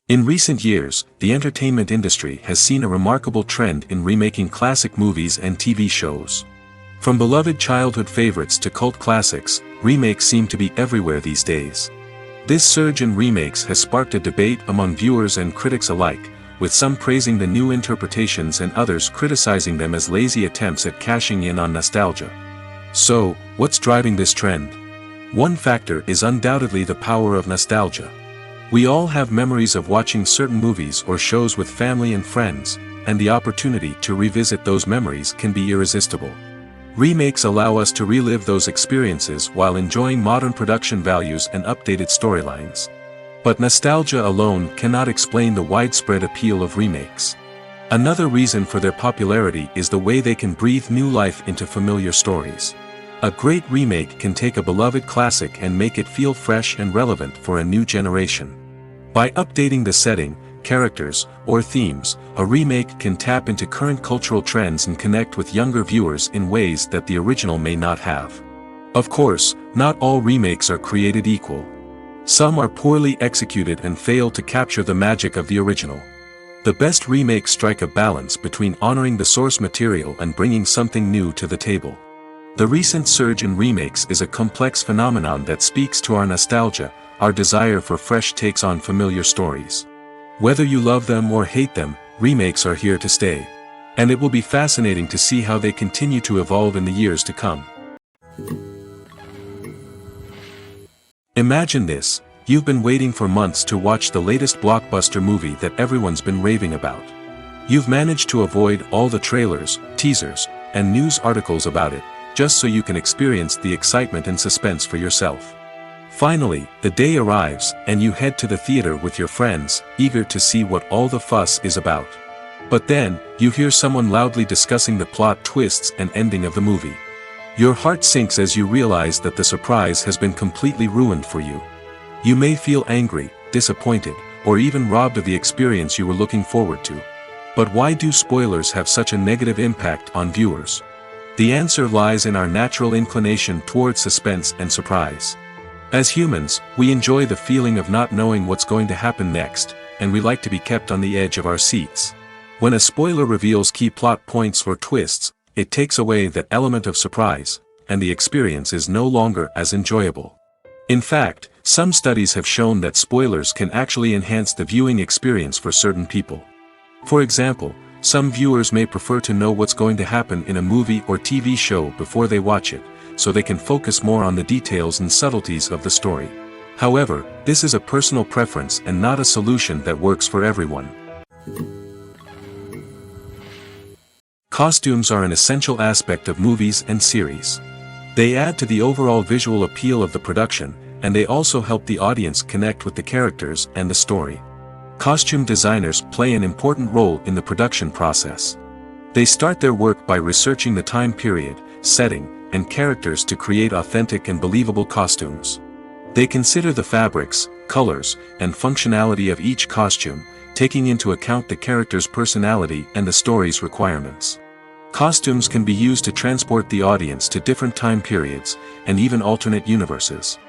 In recent years, the entertainment industry has seen a remarkable trend in remaking classic movies and TV shows. From beloved childhood favorites to cult classics, remakes seem to be everywhere these days. This surge in remakes has sparked a debate among viewers and critics alike, with some praising the new interpretations and others criticizing them as lazy attempts at cashing in on nostalgia. So, what's driving this trend? One factor is undoubtedly the power of nostalgia. We all have memories of watching certain movies or shows with family and friends, and the opportunity to revisit those memories can be irresistible. Remakes allow us to relive those experiences while enjoying modern production values and updated storylines. But nostalgia alone cannot explain the widespread appeal of remakes. Another reason for their popularity is the way they can breathe new life into familiar stories. A great remake can take a beloved classic and make it feel fresh and relevant for a new generation. By updating the setting, characters, or themes, a remake can tap into current cultural trends and connect with younger viewers in ways that the original may not have. Of course, not all remakes are created equal. Some are poorly executed and fail to capture the magic of the original. The best remakes strike a balance between honoring the source material and bringing something new to the table. The recent surge in remakes is a complex phenomenon that speaks to our nostalgia, our desire for fresh takes on familiar stories. Whether you love them or hate them, remakes are here to stay. And it will be fascinating to see how they continue to evolve in the years to come. Imagine this, you've been waiting for months to watch the latest blockbuster movie that everyone's been raving about. You've managed to avoid all the trailers, teasers, and news articles about it, just so you can experience the excitement and suspense for yourself. Finally, the day arrives, and you head to the theater with your friends, eager to see what all the fuss is about. But then, you hear someone loudly discussing the plot twists and ending of the movie. Your heart sinks as you realize that the surprise has been completely ruined for you. You may feel angry, disappointed, or even robbed of the experience you were looking forward to. But why do spoilers have such a negative impact on viewers? The answer lies in our natural inclination toward suspense and surprise. As humans, we enjoy the feeling of not knowing what's going to happen next, and we like to be kept on the edge of our seats. When a spoiler reveals key plot points or twists, it takes away that element of surprise, and the experience is no longer as enjoyable. In fact, some studies have shown that spoilers can actually enhance the viewing experience for certain people. For example, some viewers may prefer to know what's going to happen in a movie or TV show before they watch it, so they can focus more on the details and subtleties of the story. However, this is a personal preference and not a solution that works for everyone. Costumes are an essential aspect of movies and series. They add to the overall visual appeal of the production, and they also help the audience connect with the characters and the story. Costume designers play an important role in the production process. They start their work by researching the time period, setting, and characters to create authentic and believable costumes. They consider the fabrics, colors, and functionality of each costume, taking into account the character's personality and the story's requirements. Costumes can be used to transport the audience to different time periods, and even alternate universes.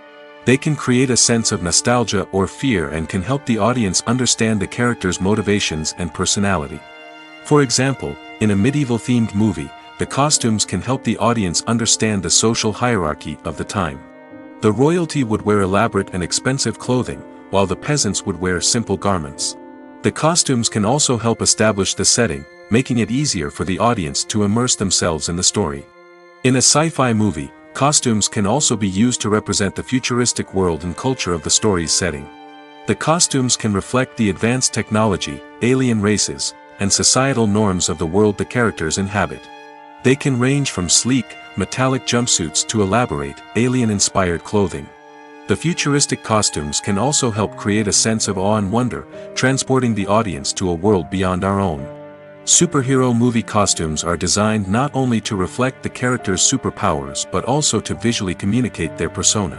They can create a sense of nostalgia or fear and can help the audience understand the character's motivations and personality. For example, in a medieval-themed movie, the costumes can help the audience understand the social hierarchy of the time. The royalty would wear elaborate and expensive clothing, while the peasants would wear simple garments. The costumes can also help establish the setting, making it easier for the audience to immerse themselves in the story. In a sci-fi movie, costumes can also be used to represent the futuristic world and culture of the story's setting. The costumes can reflect the advanced technology, alien races, and societal norms of the world the characters inhabit. They can range from sleek, metallic jumpsuits to elaborate, alien-inspired clothing. The futuristic costumes can also help create a sense of awe and wonder, transporting the audience to a world beyond our own. Superhero movie costumes are designed not only to reflect the character's superpowers but also to visually communicate their persona.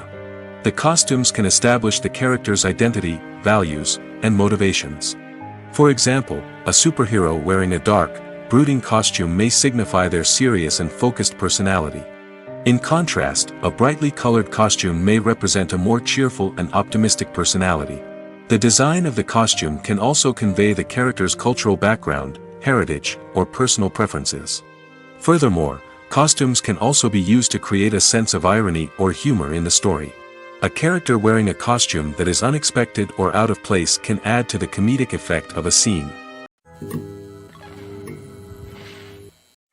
The costumes can establish the character's identity, values, and motivations. For example, a superhero wearing a dark, brooding costume may signify their serious and focused personality. In contrast, a brightly colored costume may represent a more cheerful and optimistic personality. The design of the costume can also convey the character's cultural background, heritage, or personal preferences. Furthermore, costumes can also be used to create a sense of irony or humor in the story. A character wearing a costume that is unexpected or out of place can add to the comedic effect of a scene.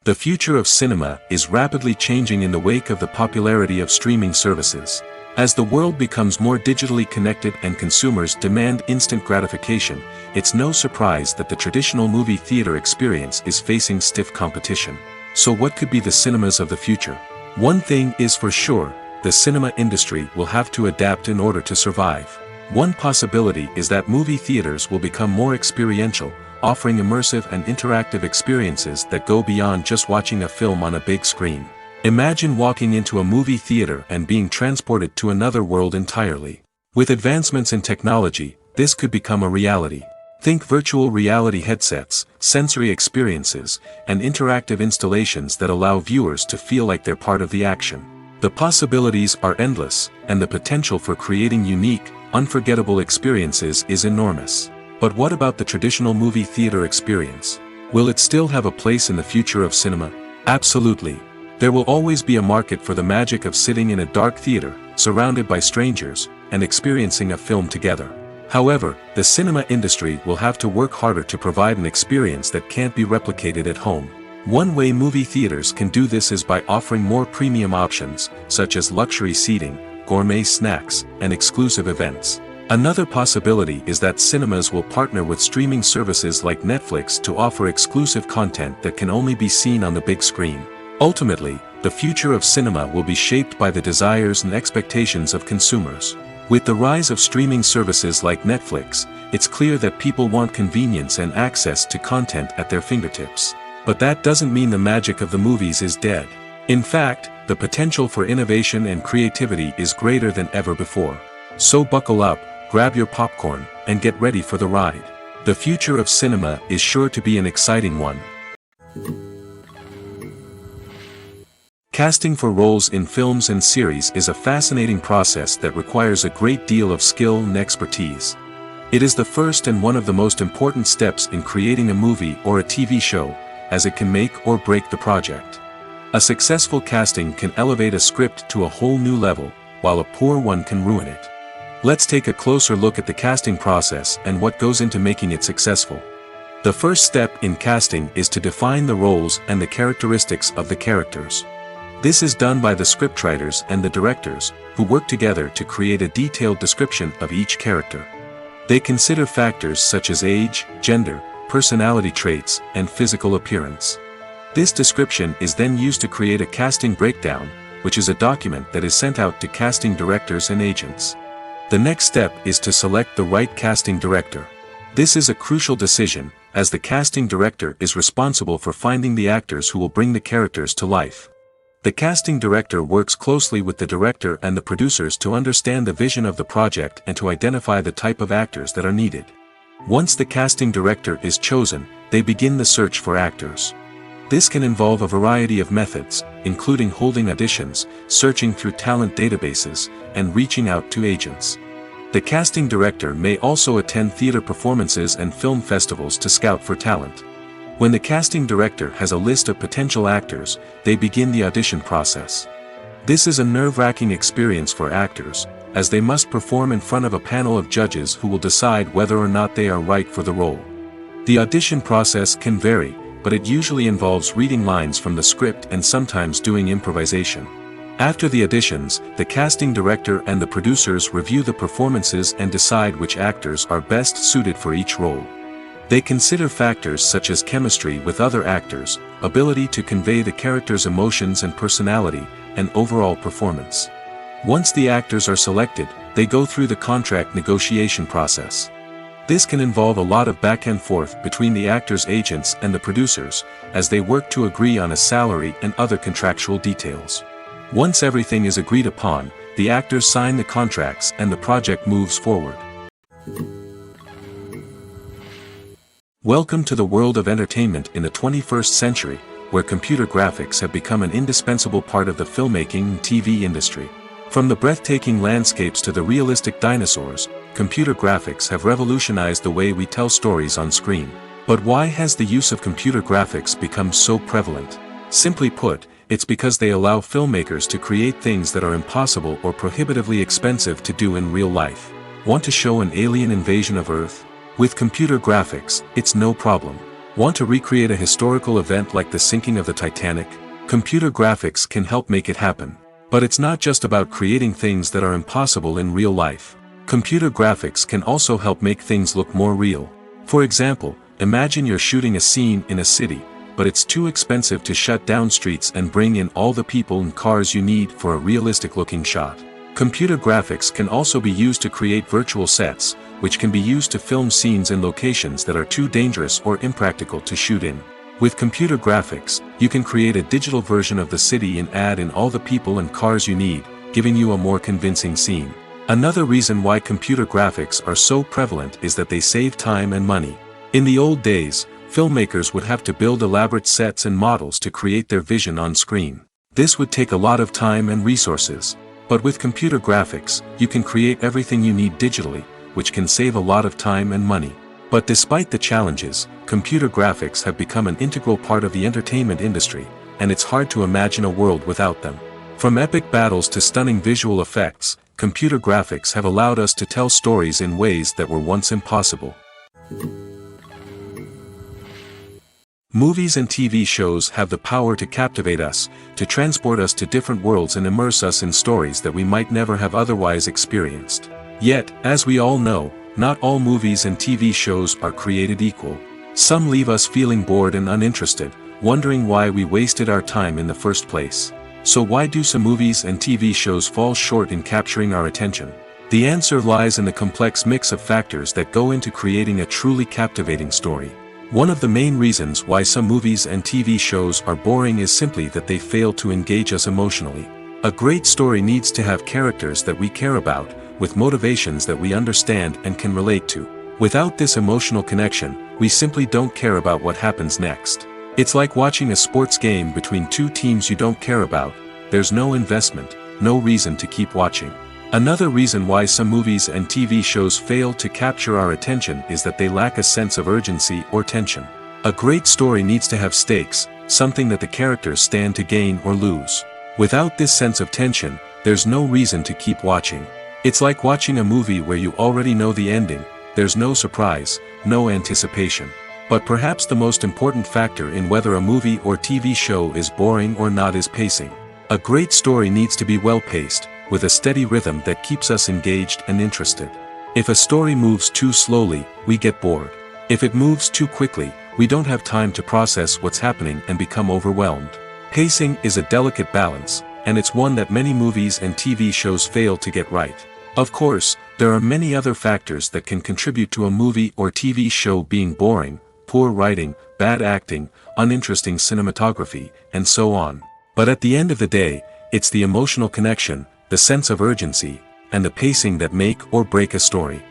The future of cinema is rapidly changing in the wake of the popularity of streaming services. As the world becomes more digitally connected and consumers demand instant gratification, it's no surprise that the traditional movie theater experience is facing stiff competition. So what could be the cinemas of the future? One thing is for sure, the cinema industry will have to adapt in order to survive. One possibility is that movie theaters will become more experiential, offering immersive and interactive experiences that go beyond just watching a film on a big screen. Imagine walking into a movie theater and being transported to another world entirely. With advancements in technology, this could become a reality. Think virtual reality headsets, sensory experiences, and interactive installations that allow viewers to feel like they're part of the action. The possibilities are endless, and the potential for creating unique, unforgettable experiences is enormous. But what about the traditional movie theater experience? Will it still have a place in the future of cinema? Absolutely. There will always be a market for the magic of sitting in a dark theater, surrounded by strangers, and experiencing a film together. However, the cinema industry will have to work harder to provide an experience that can't be replicated at home. One way movie theaters can do this is by offering more premium options, such as luxury seating, gourmet snacks, and exclusive events. Another possibility is that cinemas will partner with streaming services like Netflix to offer exclusive content that can only be seen on the big screen. Ultimately, the future of cinema will be shaped by the desires and expectations of consumers. With the rise of streaming services like Netflix, it's clear that people want convenience and access to content at their fingertips. But that doesn't mean the magic of the movies is dead. In fact, the potential for innovation and creativity is greater than ever before. So buckle up, grab your popcorn, and get ready for the ride. The future of cinema is sure to be an exciting one. Casting for roles in films and series is a fascinating process that requires a great deal of skill and expertise. It is the first and one of the most important steps in creating a movie or a TV show, as it can make or break the project. A successful casting can elevate a script to a whole new level, while a poor one can ruin it. Let's take a closer look at the casting process and what goes into making it successful. The first step in casting is to define the roles and the characteristics of the characters. This is done by the scriptwriters and the directors, who work together to create a detailed description of each character. They consider factors such as age, gender, personality traits, and physical appearance. This description is then used to create a casting breakdown, which is a document that is sent out to casting directors and agents. The next step is to select the right casting director. This is a crucial decision, as the casting director is responsible for finding the actors who will bring the characters to life. The casting director works closely with the director and the producers to understand the vision of the project and to identify the type of actors that are needed. Once the casting director is chosen, they begin the search for actors. This can involve a variety of methods, including holding auditions, searching through talent databases, and reaching out to agents. The casting director may also attend theater performances and film festivals to scout for talent. When the casting director has a list of potential actors, they begin the audition process. This is a nerve-wracking experience for actors, as they must perform in front of a panel of judges who will decide whether or not they are right for the role. The audition process can vary, but it usually involves reading lines from the script and sometimes doing improvisation. After the auditions, the casting director and the producers review the performances and decide which actors are best suited for each role. They consider factors such as chemistry with other actors, ability to convey the character's emotions and personality, and overall performance. Once the actors are selected, they go through the contract negotiation process. This can involve a lot of back and forth between the actors' agents and the producers, as they work to agree on a salary and other contractual details. Once everything is agreed upon, the actors sign the contracts and the project moves forward. Welcome to the world of entertainment in the 21st century, where computer graphics have become an indispensable part of the filmmaking and TV industry. From the breathtaking landscapes to the realistic dinosaurs, computer graphics have revolutionized the way we tell stories on screen. But why has the use of computer graphics become so prevalent? Simply put, it's because they allow filmmakers to create things that are impossible or prohibitively expensive to do in real life. Want to show an alien invasion of Earth? With computer graphics, it's no problem. Want to recreate a historical event like the sinking of the Titanic? Computer graphics can help make it happen. But it's not just about creating things that are impossible in real life. Computer graphics can also help make things look more real. For example, imagine you're shooting a scene in a city, but it's too expensive to shut down streets and bring in all the people and cars you need for a realistic-looking shot. Computer graphics can also be used to create virtual sets, which can be used to film scenes in locations that are too dangerous or impractical to shoot in. With computer graphics, you can create a digital version of the city and add in all the people and cars you need, giving you a more convincing scene. Another reason why computer graphics are so prevalent is that they save time and money. In the old days, filmmakers would have to build elaborate sets and models to create their vision on screen. This would take a lot of time and resources. But with computer graphics, you can create everything you need digitally, which can save a lot of time and money. But despite the challenges, computer graphics have become an integral part of the entertainment industry, and it's hard to imagine a world without them. From epic battles to stunning visual effects, computer graphics have allowed us to tell stories in ways that were once impossible. Movies and TV shows have the power to captivate us, to transport us to different worlds and immerse us in stories that we might never have otherwise experienced. Yet, as we all know, not all movies and TV shows are created equal. Some leave us feeling bored and uninterested, wondering why we wasted our time in the first place. So why do some movies and TV shows fall short in capturing our attention? The answer lies in the complex mix of factors that go into creating a truly captivating story. One of the main reasons why some movies and TV shows are boring is simply that they fail to engage us emotionally. A great story needs to have characters that we care about, with motivations that we understand and can relate to. Without this emotional connection, we simply don't care about what happens next. It's like watching a sports game between two teams you don't care about. There's no investment, no reason to keep watching. Another reason why some movies and TV shows fail to capture our attention is that they lack a sense of urgency or tension. A great story needs to have stakes, something that the characters stand to gain or lose. Without this sense of tension, there's no reason to keep watching. It's like watching a movie where you already know the ending, there's no surprise, no anticipation. But perhaps the most important factor in whether a movie or TV show is boring or not is pacing. A great story needs to be well-paced, with a steady rhythm that keeps us engaged and interested. If a story moves too slowly, we get bored. If it moves too quickly, we don't have time to process what's happening and become overwhelmed. Pacing is a delicate balance, and it's one that many movies and TV shows fail to get right. Of course, There are many other factors that can contribute to a movie or TV show being boring: poor writing, bad acting, uninteresting cinematography, and so on. But at the end of the day, it's the emotional connection, the sense of urgency, and the pacing that make or break a story.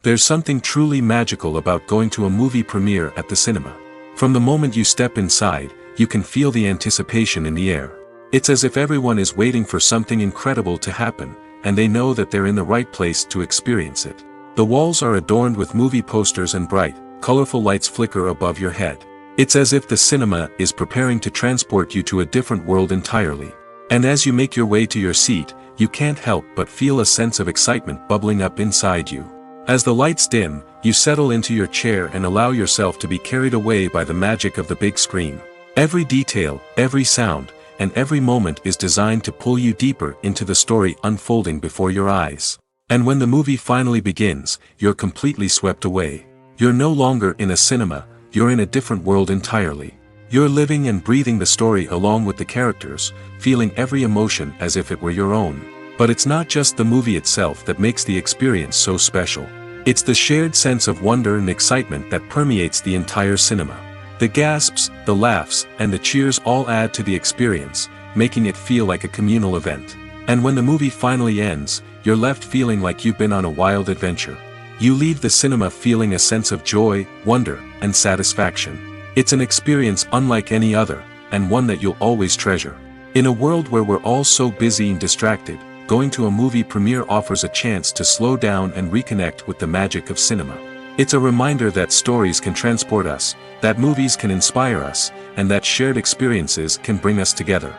There's something truly magical about going to a movie premiere at the cinema. From the moment you step inside, you can feel the anticipation in the air. It's as if everyone is waiting for something incredible to happen, and they know that they're in the right place to experience it. The walls are adorned with movie posters and bright, colorful lights flicker above your head. It's as if the cinema is preparing to transport you to a different world entirely. And as you make your way to your seat, you can't help but feel a sense of excitement bubbling up inside you. As the lights dim, you settle into your chair and allow yourself to be carried away by the magic of the big screen. Every detail, every sound, and every moment is designed to pull you deeper into the story unfolding before your eyes. And when the movie finally begins, you're completely swept away. You're no longer in a cinema, you're in a different world entirely. You're living and breathing the story along with the characters, feeling every emotion as if it were your own. But it's not just the movie itself that makes the experience so special. It's the shared sense of wonder and excitement that permeates the entire cinema. The gasps, the laughs, and the cheers all add to the experience, making it feel like a communal event. And when the movie finally ends, you're left feeling like you've been on a wild adventure. You leave the cinema feeling a sense of joy, wonder, and satisfaction. It's an experience unlike any other, and one that you'll always treasure. In a world where we're all so busy and distracted, going to a movie premiere offers a chance to slow down and reconnect with the magic of cinema. It's a reminder that stories can transport us, that movies can inspire us, and that shared experiences can bring us together.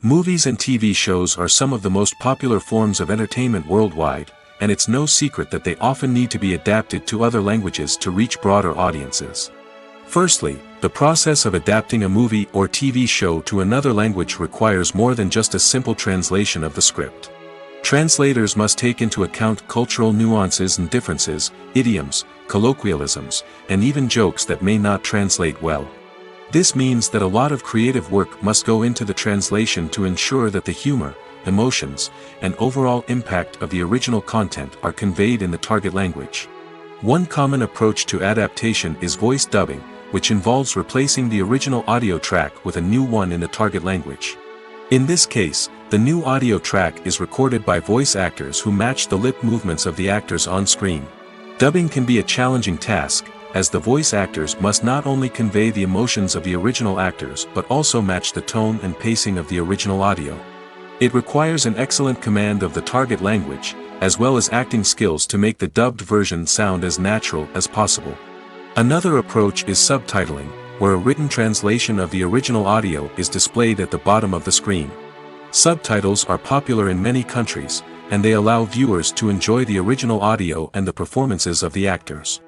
Movies and TV shows are some of the most popular forms of entertainment worldwide, and it's no secret that they often need to be adapted to other languages to reach broader audiences. Firstly, the process of adapting a movie or TV show to another language requires more than just a simple translation of the script. Translators must take into account cultural nuances and differences, idioms, colloquialisms, and even jokes that may not translate well. This means that a lot of creative work must go into the translation to ensure that the humor, emotions, and overall impact of the original content are conveyed in the target language. One common approach to adaptation is voice dubbing, which involves replacing the original audio track with a new one in the target language. In this case, the new audio track is recorded by voice actors who match the lip movements of the actors on screen. Dubbing can be a challenging task, as the voice actors must not only convey the emotions of the original actors but also match the tone and pacing of the original audio. It requires an excellent command of the target language, as well as acting skills to make the dubbed version sound as natural as possible. Another approach is subtitling, where a written translation of the original audio is displayed at the bottom of the screen. Subtitles are popular in many countries, and they allow viewers to enjoy the original audio and the performances of the actors.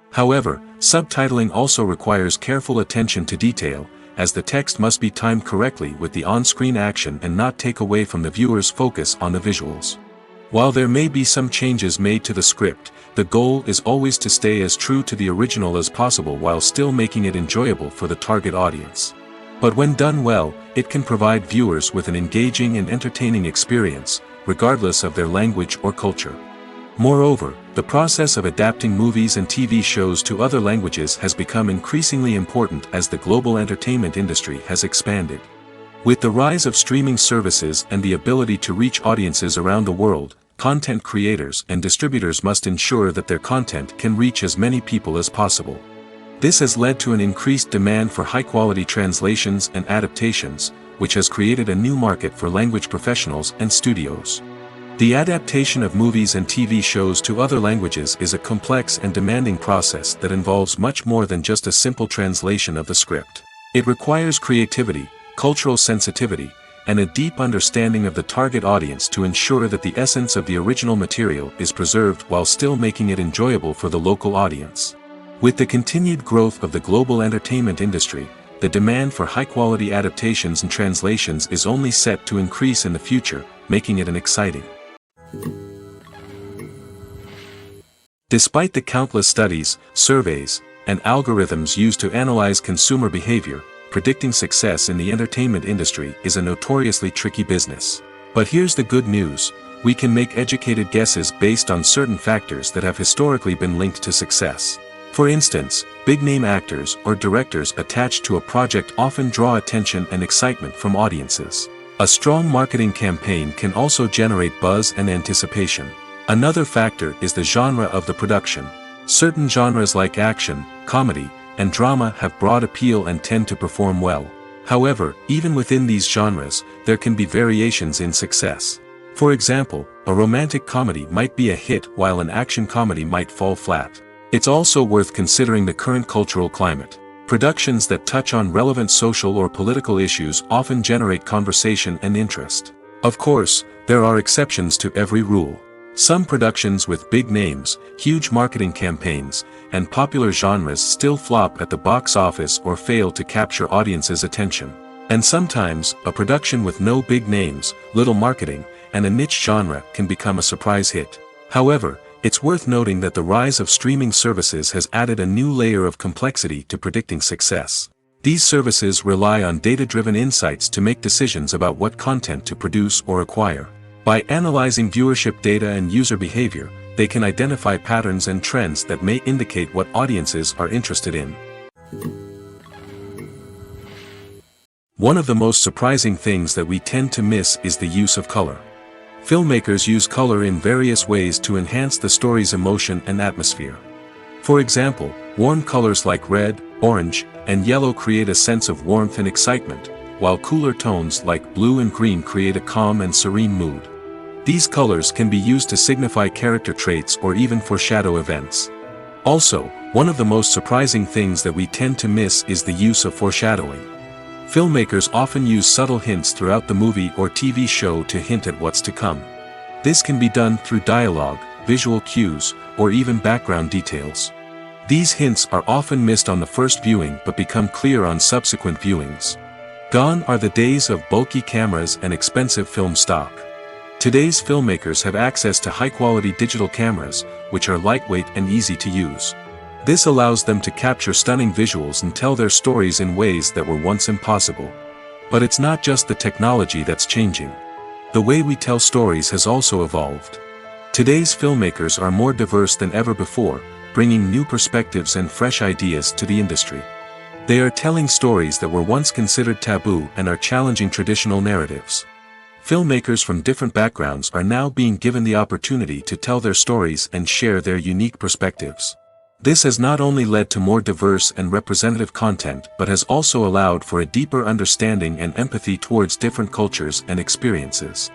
However, subtitling also requires careful attention to detail, as the text must be timed correctly with the on-screen action and not take away from the viewer's focus on the visuals. While there may be some changes made to the script, the goal is always to stay as true to the original as possible while still making it enjoyable for the target audience. But when done well, it can provide viewers with an engaging and entertaining experience, regardless of their language or culture. Moreover, the process of adapting movies and TV shows to other languages has become increasingly important as the global entertainment industry has expanded. With the rise of streaming services and the ability to reach audiences around the world, content creators and distributors must ensure that their content can reach as many people as possible. This has led to an increased demand for high-quality translations and adaptations, which has created a new market for language professionals and studios. The adaptation of movies and TV shows to other languages is a complex and demanding process that involves much more than just a simple translation of the script. It requires creativity, cultural sensitivity, and a deep understanding of the target audience to ensure that the essence of the original material is preserved while still making it enjoyable for the local audience. With the continued growth of the global entertainment industry, the demand for high-quality adaptations and translations is only set to increase in the future, making it exciting. Despite the countless studies, surveys, and algorithms used to analyze consumer behavior, predicting success in the entertainment industry is a notoriously tricky business. But here's the good news: we can make educated guesses based on certain factors that have historically been linked to success. For instance, big-name actors or directors attached to a project often draw attention and excitement from audiences. A strong marketing campaign can also generate buzz and anticipation. Another factor is the genre of the production. Certain genres like action, comedy, and drama have broad appeal and tend to perform well. However, even within these genres, there can be variations in success. For example, a romantic comedy might be a hit while an action comedy might fall flat. It's also worth considering the current cultural climate. Productions that touch on relevant social or political issues often generate conversation and interest. Of course, there are exceptions to every rule. Some productions with big names, huge marketing campaigns, and popular genres still flop at the box office or fail to capture audiences' attention. And sometimes, a production with no big names, little marketing, and a niche genre can become a surprise hit. However, it's worth noting that the rise of streaming services has added a new layer of complexity to predicting success. These services rely on data-driven insights to make decisions about what content to produce or acquire. By analyzing viewership data and user behavior, they can identify patterns and trends that may indicate what audiences are interested in. One of the most surprising things that we tend to miss is the use of color. Filmmakers use color in various ways to enhance the story's emotion and atmosphere. For example, warm colors like red, orange, and yellow create a sense of warmth and excitement, while cooler tones like blue and green create a calm and serene mood. These colors can be used to signify character traits or even foreshadow events. Also, one of the most surprising things that we tend to miss is the use of foreshadowing. Filmmakers often use subtle hints throughout the movie or TV show to hint at what's to come. This can be done through dialogue, visual cues, or even background details. These hints are often missed on the first viewing but become clear on subsequent viewings. Gone are the days of bulky cameras and expensive film stock. Today's filmmakers have access to high-quality digital cameras, which are lightweight and easy to use. This allows them to capture stunning visuals and tell their stories in ways that were once impossible. But it's not just the technology that's changing. The way we tell stories has also evolved. Today's filmmakers are more diverse than ever before, bringing new perspectives and fresh ideas to the industry. They are telling stories that were once considered taboo and are challenging traditional narratives. Filmmakers from different backgrounds are now being given the opportunity to tell their stories and share their unique perspectives. This has not only led to more diverse and representative content but has also allowed for a deeper understanding and empathy towards different cultures and experiences.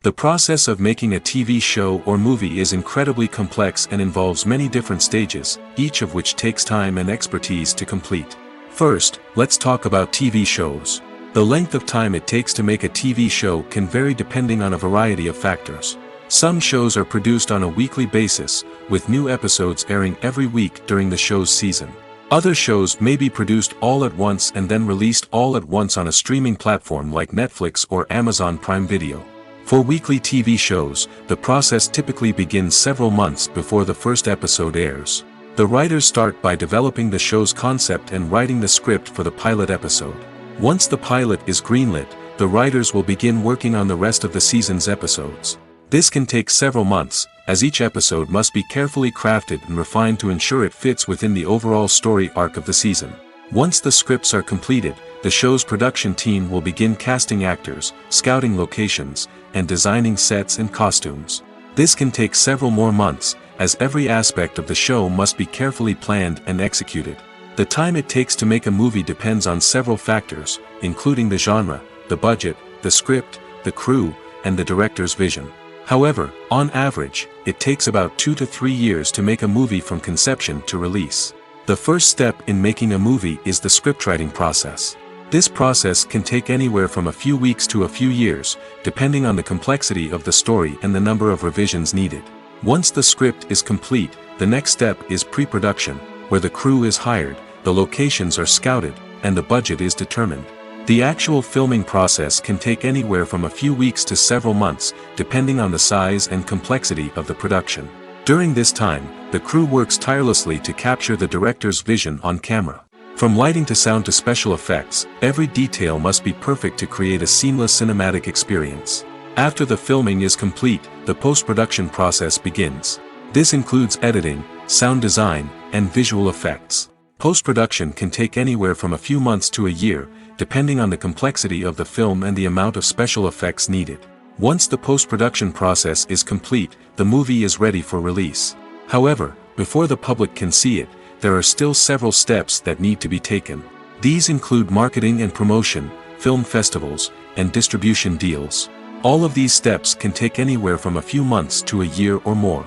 The process of making a TV show or movie is incredibly complex and involves many different stages, each of which takes time and expertise to complete. First, let's talk about TV shows. The length of time it takes to make a TV show can vary depending on a variety of factors. Some shows are produced on a weekly basis, with new episodes airing every week during the show's season. Other shows may be produced all at once and then released all at once on a streaming platform like Netflix or Amazon Prime Video. For weekly TV shows, the process typically begins several months before the first episode airs. The writers start by developing the show's concept and writing the script for the pilot episode. Once the pilot is greenlit, the writers will begin working on the rest of the season's episodes. This can take several months, as each episode must be carefully crafted and refined to ensure it fits within the overall story arc of the season. Once the scripts are completed, the show's production team will begin casting actors, scouting locations, and designing sets and costumes. This can take several more months, as every aspect of the show must be carefully planned and executed. The time it takes to make a movie depends on several factors, including the genre, the budget, the script, the crew, and the director's vision. However, on average, it takes about 2 to 3 years to make a movie from conception to release. The first step in making a movie is the scriptwriting process. This process can take anywhere from a few weeks to a few years, depending on the complexity of the story and the number of revisions needed. Once the script is complete, the next step is pre-production, where the crew is hired, the locations are scouted, and the budget is determined. The actual filming process can take anywhere from a few weeks to several months, depending on the size and complexity of the production. During this time, the crew works tirelessly to capture the director's vision on camera. From lighting to sound to special effects, every detail must be perfect to create a seamless cinematic experience. After the filming is complete, the post-production process begins. This includes editing, sound design, and visual effects. Post-production can take anywhere from a few months to a year, depending on the complexity of the film and the amount of special effects needed. Once the post-production process is complete, the movie is ready for release. However, before the public can see it, there are still several steps that need to be taken. These include marketing and promotion, film festivals, and distribution deals. All of these steps can take anywhere from a few months to a year or more.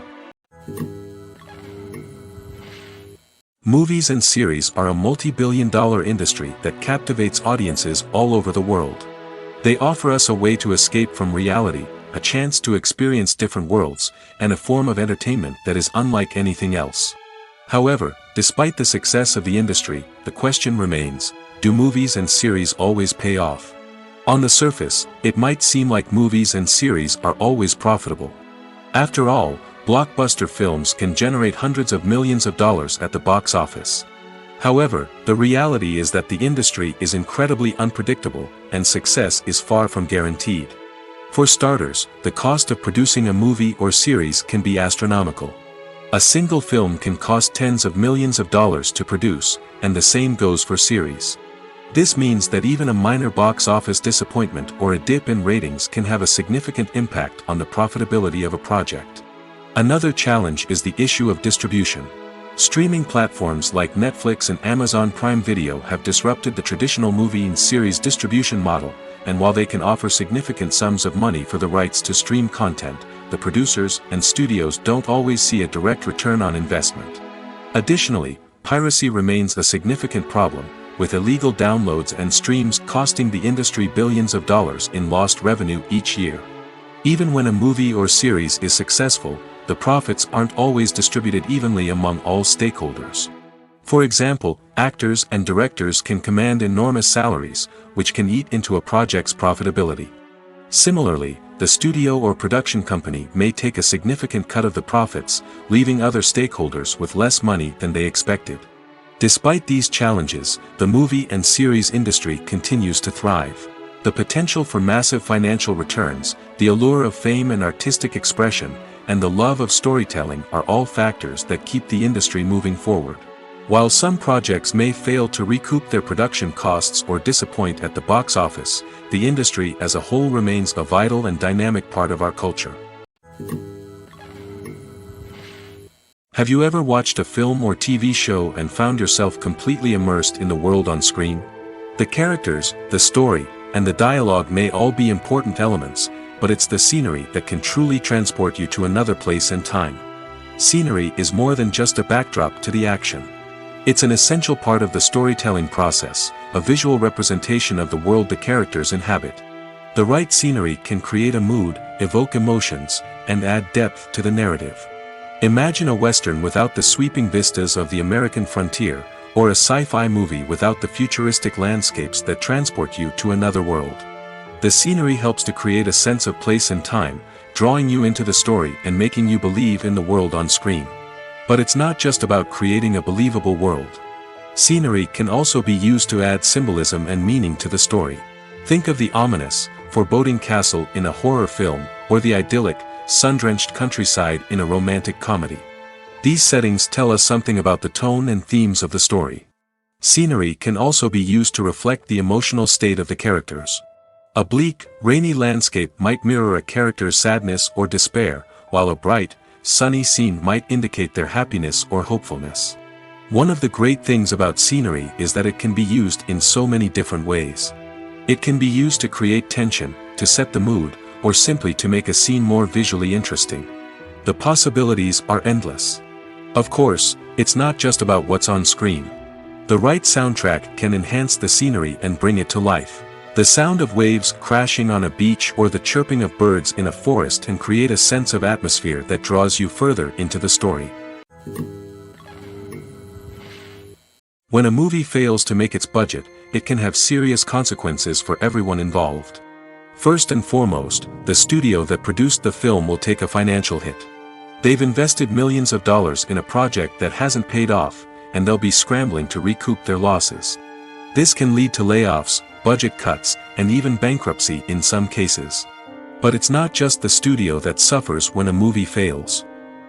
Movies and series are a multi-billion-dollar industry that captivates audiences all over the world. They offer us a way to escape from reality, a chance to experience different worlds, and a form of entertainment that is unlike anything else. However, despite the success of the industry, the question remains, do movies and series always pay off? On the surface, it might seem like movies and series are always profitable. After all, blockbuster films can generate hundreds of millions of dollars at the box office. However, the reality is that the industry is incredibly unpredictable, and success is far from guaranteed. For starters, the cost of producing a movie or series can be astronomical. A single film can cost tens of millions of dollars to produce, and the same goes for series. This means that even a minor box office disappointment or a dip in ratings can have a significant impact on the profitability of a project. Another challenge is the issue of distribution. Streaming platforms like Netflix and Amazon Prime Video have disrupted the traditional movie and series distribution model, and while they can offer significant sums of money for the rights to stream content, the producers and studios don't always see a direct return on investment. Additionally, piracy remains a significant problem, with illegal downloads and streams costing the industry billions of dollars in lost revenue each year. Even when a movie or series is successful, the profits aren't always distributed evenly among all stakeholders. For example, actors and directors can command enormous salaries, which can eat into a project's profitability. Similarly, the studio or production company may take a significant cut of the profits, leaving other stakeholders with less money than they expected. Despite these challenges, the movie and series industry continues to thrive. The potential for massive financial returns, the allure of fame and artistic expression, and the love of storytelling are all factors that keep the industry moving forward. While some projects may fail to recoup their production costs or disappoint at the box office, the industry as a whole remains a vital and dynamic part of our culture. Have you ever watched a film or TV show and found yourself completely immersed in the world on screen? The characters, the story, and the dialogue may all be important elements, but it's the scenery that can truly transport you to another place and time. Scenery is more than just a backdrop to the action. It's an essential part of the storytelling process, a visual representation of the world the characters inhabit. The right scenery can create a mood, evoke emotions, and add depth to the narrative. Imagine a Western without the sweeping vistas of the American frontier, or a sci-fi movie without the futuristic landscapes that transport you to another world. The scenery helps to create a sense of place and time, drawing you into the story and making you believe in the world on screen. But it's not just about creating a believable world. Scenery can also be used to add symbolism and meaning to the story. Think of the ominous, foreboding castle in a horror film, or the idyllic, sun-drenched countryside in a romantic comedy. These settings tell us something about the tone and themes of the story. Scenery can also be used to reflect the emotional state of the characters. A bleak, rainy landscape might mirror a character's sadness or despair, while a bright, sunny scene might indicate their happiness or hopefulness. One of the great things about scenery is that it can be used in so many different ways. It can be used to create tension, to set the mood, or simply to make a scene more visually interesting. The possibilities are endless. Of course, it's not just about what's on screen. The right soundtrack can enhance the scenery and bring it to life. The sound of waves crashing on a beach or the chirping of birds in a forest can create a sense of atmosphere that draws you further into the story. When a movie fails to make its budget, it can have serious consequences for everyone involved. First and foremost, the studio that produced the film will take a financial hit. They've invested millions of dollars in a project that hasn't paid off, and they'll be scrambling to recoup their losses. This can lead to layoffs, budget cuts, and even bankruptcy in some cases. But it's not just the studio that suffers when a movie fails.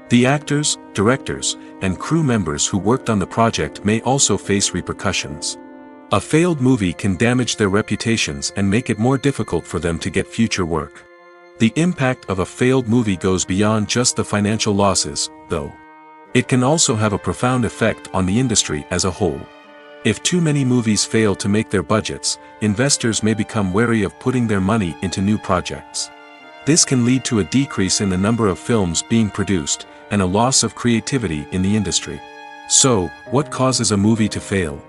The actors, directors, and crew members who worked on the project may also face repercussions. A failed movie can damage their reputations and make it more difficult for them to get future work. The impact of a failed movie goes beyond just the financial losses, though. It can also have a profound effect on the industry as a whole. If too many movies fail to make their budgets, investors may become wary of putting their money into new projects. This can lead to a decrease in the number of films being produced, and a loss of creativity in the industry. So, what causes a movie to fail?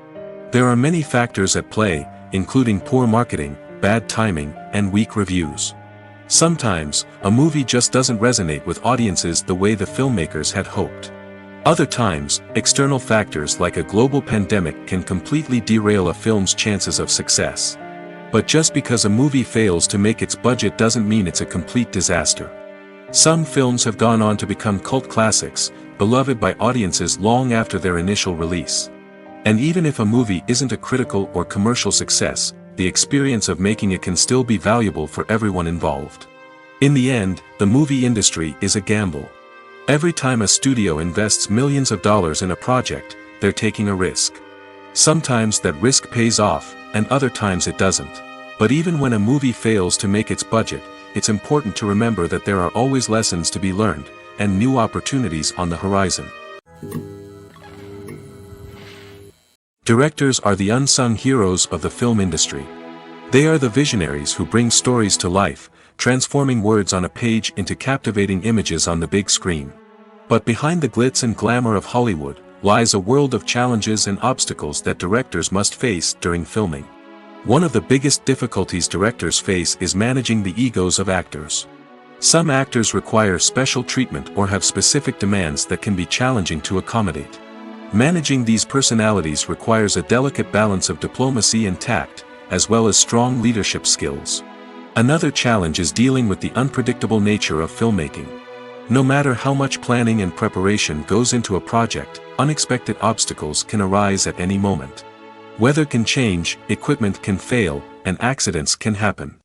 There are many factors at play, including poor marketing, bad timing, and weak reviews. Sometimes, a movie just doesn't resonate with audiences the way the filmmakers had hoped. Other times, external factors like a global pandemic can completely derail a film's chances of success. But just because a movie fails to make its budget doesn't mean it's a complete disaster. Some films have gone on to become cult classics, beloved by audiences long after their initial release. And even if a movie isn't a critical or commercial success, the experience of making it can still be valuable for everyone involved. In the end, the movie industry is a gamble. Every time a studio invests millions of dollars in a project, they're taking a risk. Sometimes that risk pays off, and other times it doesn't. But even when a movie fails to make its budget, it's important to remember that there are always lessons to be learned, and new opportunities on the horizon. Directors are the unsung heroes of the film industry. They are the visionaries who bring stories to life, transforming words on a page into captivating images on the big screen. But behind the glitz and glamour of Hollywood, lies a world of challenges and obstacles that directors must face during filming. One of the biggest difficulties directors face is managing the egos of actors. Some actors require special treatment or have specific demands that can be challenging to accommodate. Managing these personalities requires a delicate balance of diplomacy and tact, as well as strong leadership skills. Another challenge is dealing with the unpredictable nature of filmmaking. No matter how much planning and preparation goes into a project, unexpected obstacles can arise at any moment. Weather can change, equipment can fail, and accidents can happen.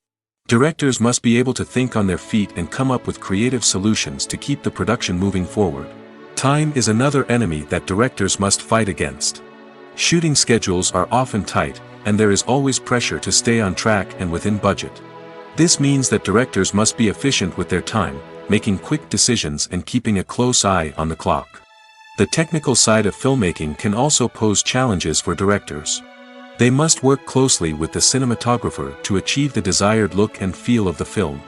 Directors must be able to think on their feet and come up with creative solutions to keep the production moving forward. Time is another enemy that directors must fight against. Shooting schedules are often tight, and there is always pressure to stay on track and within budget. This means that directors must be efficient with their time, making quick decisions and keeping a close eye on the clock. The technical side of filmmaking can also pose challenges for directors. They must work closely with the cinematographer to achieve the desired look and feel of the film.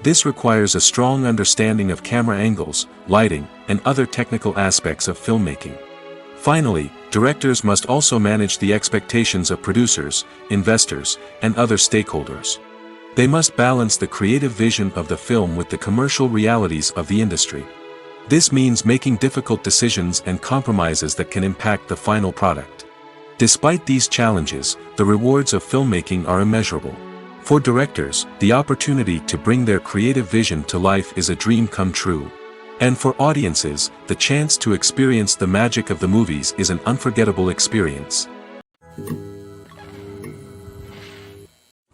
This requires a strong understanding of camera angles, lighting, and other technical aspects of filmmaking. Finally, directors must also manage the expectations of producers, investors, and other stakeholders. They must balance the creative vision of the film with the commercial realities of the industry. This means making difficult decisions and compromises that can impact the final product. Despite these challenges, the rewards of filmmaking are immeasurable. For directors, the opportunity to bring their creative vision to life is a dream come true. And for audiences, the chance to experience the magic of the movies is an unforgettable experience.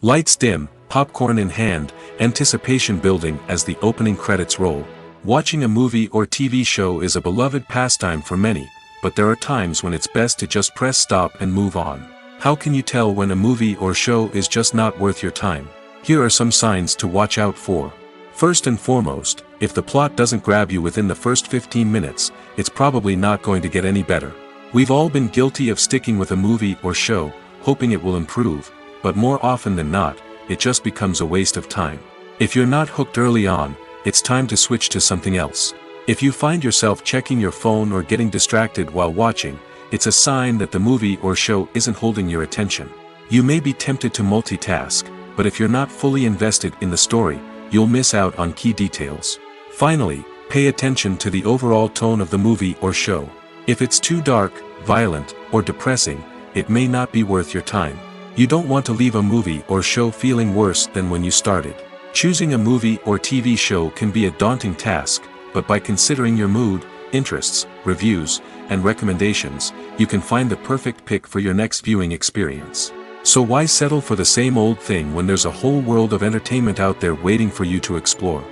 Lights dim, popcorn in hand, anticipation building as the opening credits roll. Watching a movie or TV show is a beloved pastime for many, but there are times when it's best to just press stop and move on. How can you tell when a movie or show is just not worth your time? Here are some signs to watch out for. First and foremost, if the plot doesn't grab you within the first 15 minutes, it's probably not going to get any better. We've all been guilty of sticking with a movie or show, hoping it will improve, but more often than not, it just becomes a waste of time. If you're not hooked early on, it's time to switch to something else. If you find yourself checking your phone or getting distracted while watching, it's a sign that the movie or show isn't holding your attention. You may be tempted to multitask, but if you're not fully invested in the story, you'll miss out on key details. Finally, pay attention to the overall tone of the movie or show. If it's too dark, violent, or depressing, it may not be worth your time. You don't want to leave a movie or show feeling worse than when you started. Choosing a movie or TV show can be a daunting task, but by considering your mood, interests, reviews, and recommendations, you can find the perfect pick for your next viewing experience. So why settle for the same old thing when there's a whole world of entertainment out there waiting for you to explore?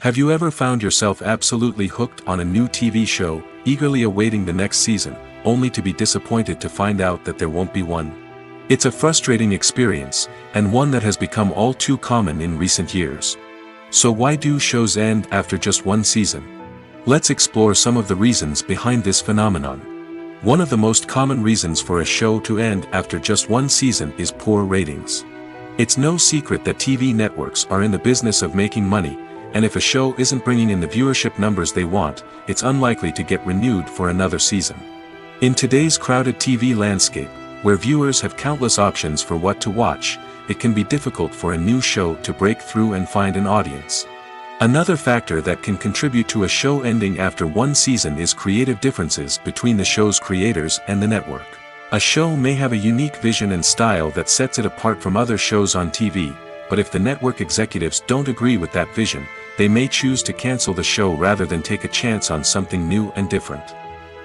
Have you ever found yourself absolutely hooked on a new TV show, eagerly awaiting the next season, only to be disappointed to find out that there won't be one? It's a frustrating experience, and one that has become all too common in recent years. So why do shows end after just one season? Let's explore some of the reasons behind this phenomenon. One of the most common reasons for a show to end after just one season is poor ratings. It's no secret that TV networks are in the business of making money, and if a show isn't bringing in the viewership numbers they want, it's unlikely to get renewed for another season. In today's crowded TV landscape, where viewers have countless options for what to watch, it can be difficult for a new show to break through and find an audience. Another factor that can contribute to a show ending after one season is creative differences between the show's creators and the network. A show may have a unique vision and style that sets it apart from other shows on TV, but if the network executives don't agree with that vision, they may choose to cancel the show rather than take a chance on something new and different.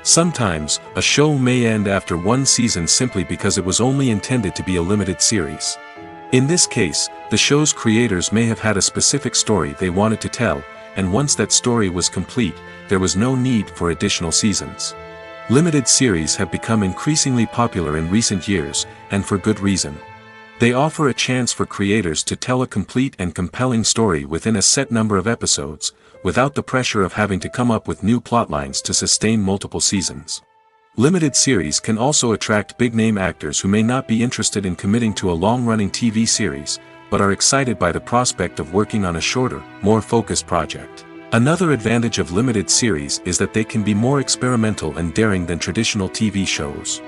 Sometimes, a show may end after one season simply because it was only intended to be a limited series. In this case, the show's creators may have had a specific story they wanted to tell, and once that story was complete, there was no need for additional seasons. Limited series have become increasingly popular in recent years, and for good reason. They offer a chance for creators to tell a complete and compelling story within a set number of episodes, without the pressure of having to come up with new plotlines to sustain multiple seasons. Limited series can also attract big-name actors who may not be interested in committing to a long-running TV series, but are excited by the prospect of working on a shorter, more focused project. Another advantage of limited series is that they can be more experimental and daring than traditional TV shows.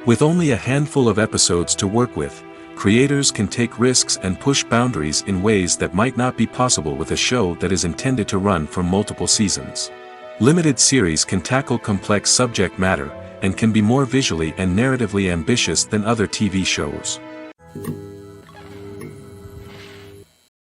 With only a handful of episodes to work with, creators can take risks and push boundaries in ways that might not be possible with a show that is intended to run for multiple seasons. Limited series can tackle complex subject matter, and can be more visually and narratively ambitious than other TV shows.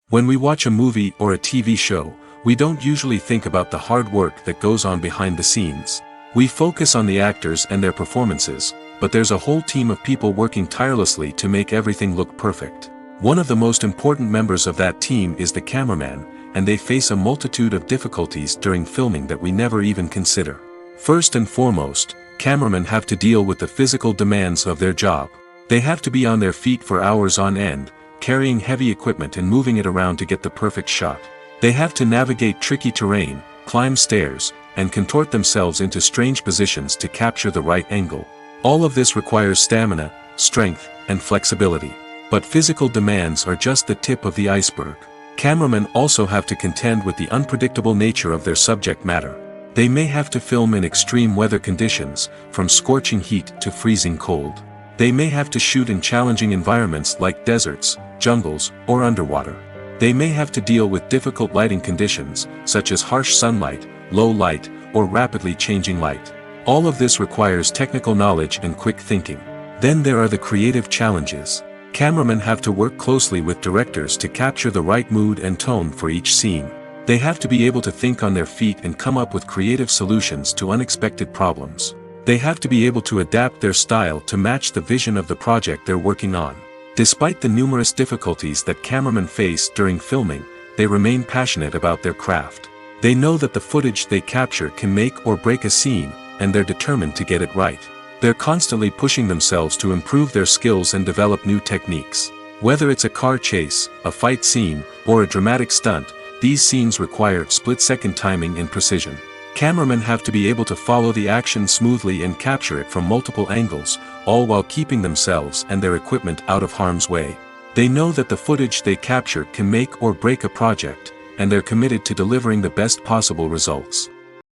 When we watch a movie or a TV show, we don't usually think about the hard work that goes on behind the scenes. We focus on the actors and their performances, but there's a whole team of people working tirelessly to make everything look perfect. One of the most important members of that team is the cameraman, and they face a multitude of difficulties during filming that we never even consider. First and foremost, cameramen have to deal with the physical demands of their job. They have to be on their feet for hours on end, carrying heavy equipment and moving it around to get the perfect shot. They have to navigate tricky terrain, climb stairs, and contort themselves into strange positions to capture the right angle. All of this requires stamina, strength, and flexibility. But physical demands are just the tip of the iceberg. Cameramen also have to contend with the unpredictable nature of their subject matter. They may have to film in extreme weather conditions, from scorching heat to freezing cold. They may have to shoot in challenging environments like deserts, jungles, or underwater. They may have to deal with difficult lighting conditions, such as harsh sunlight, low light, or rapidly changing light. All of this requires technical knowledge and quick thinking. Then there are the creative challenges. Cameramen have to work closely with directors to capture the right mood and tone for each scene. They have to be able to think on their feet and come up with creative solutions to unexpected problems. They have to be able to adapt their style to match the vision of the project they're working on. Despite the numerous difficulties that cameramen face during filming, they remain passionate about their craft. They know that the footage they capture can make or break a scene, and they're determined to get it right. They're constantly pushing themselves to improve their skills and develop new techniques. Whether it's a car chase, a fight scene, or a dramatic stunt, these scenes require split-second timing and precision. Cameramen have to be able to follow the action smoothly and capture it from multiple angles, all while keeping themselves and their equipment out of harm's way. They know that the footage they capture can make or break a project, and they're committed to delivering the best possible results.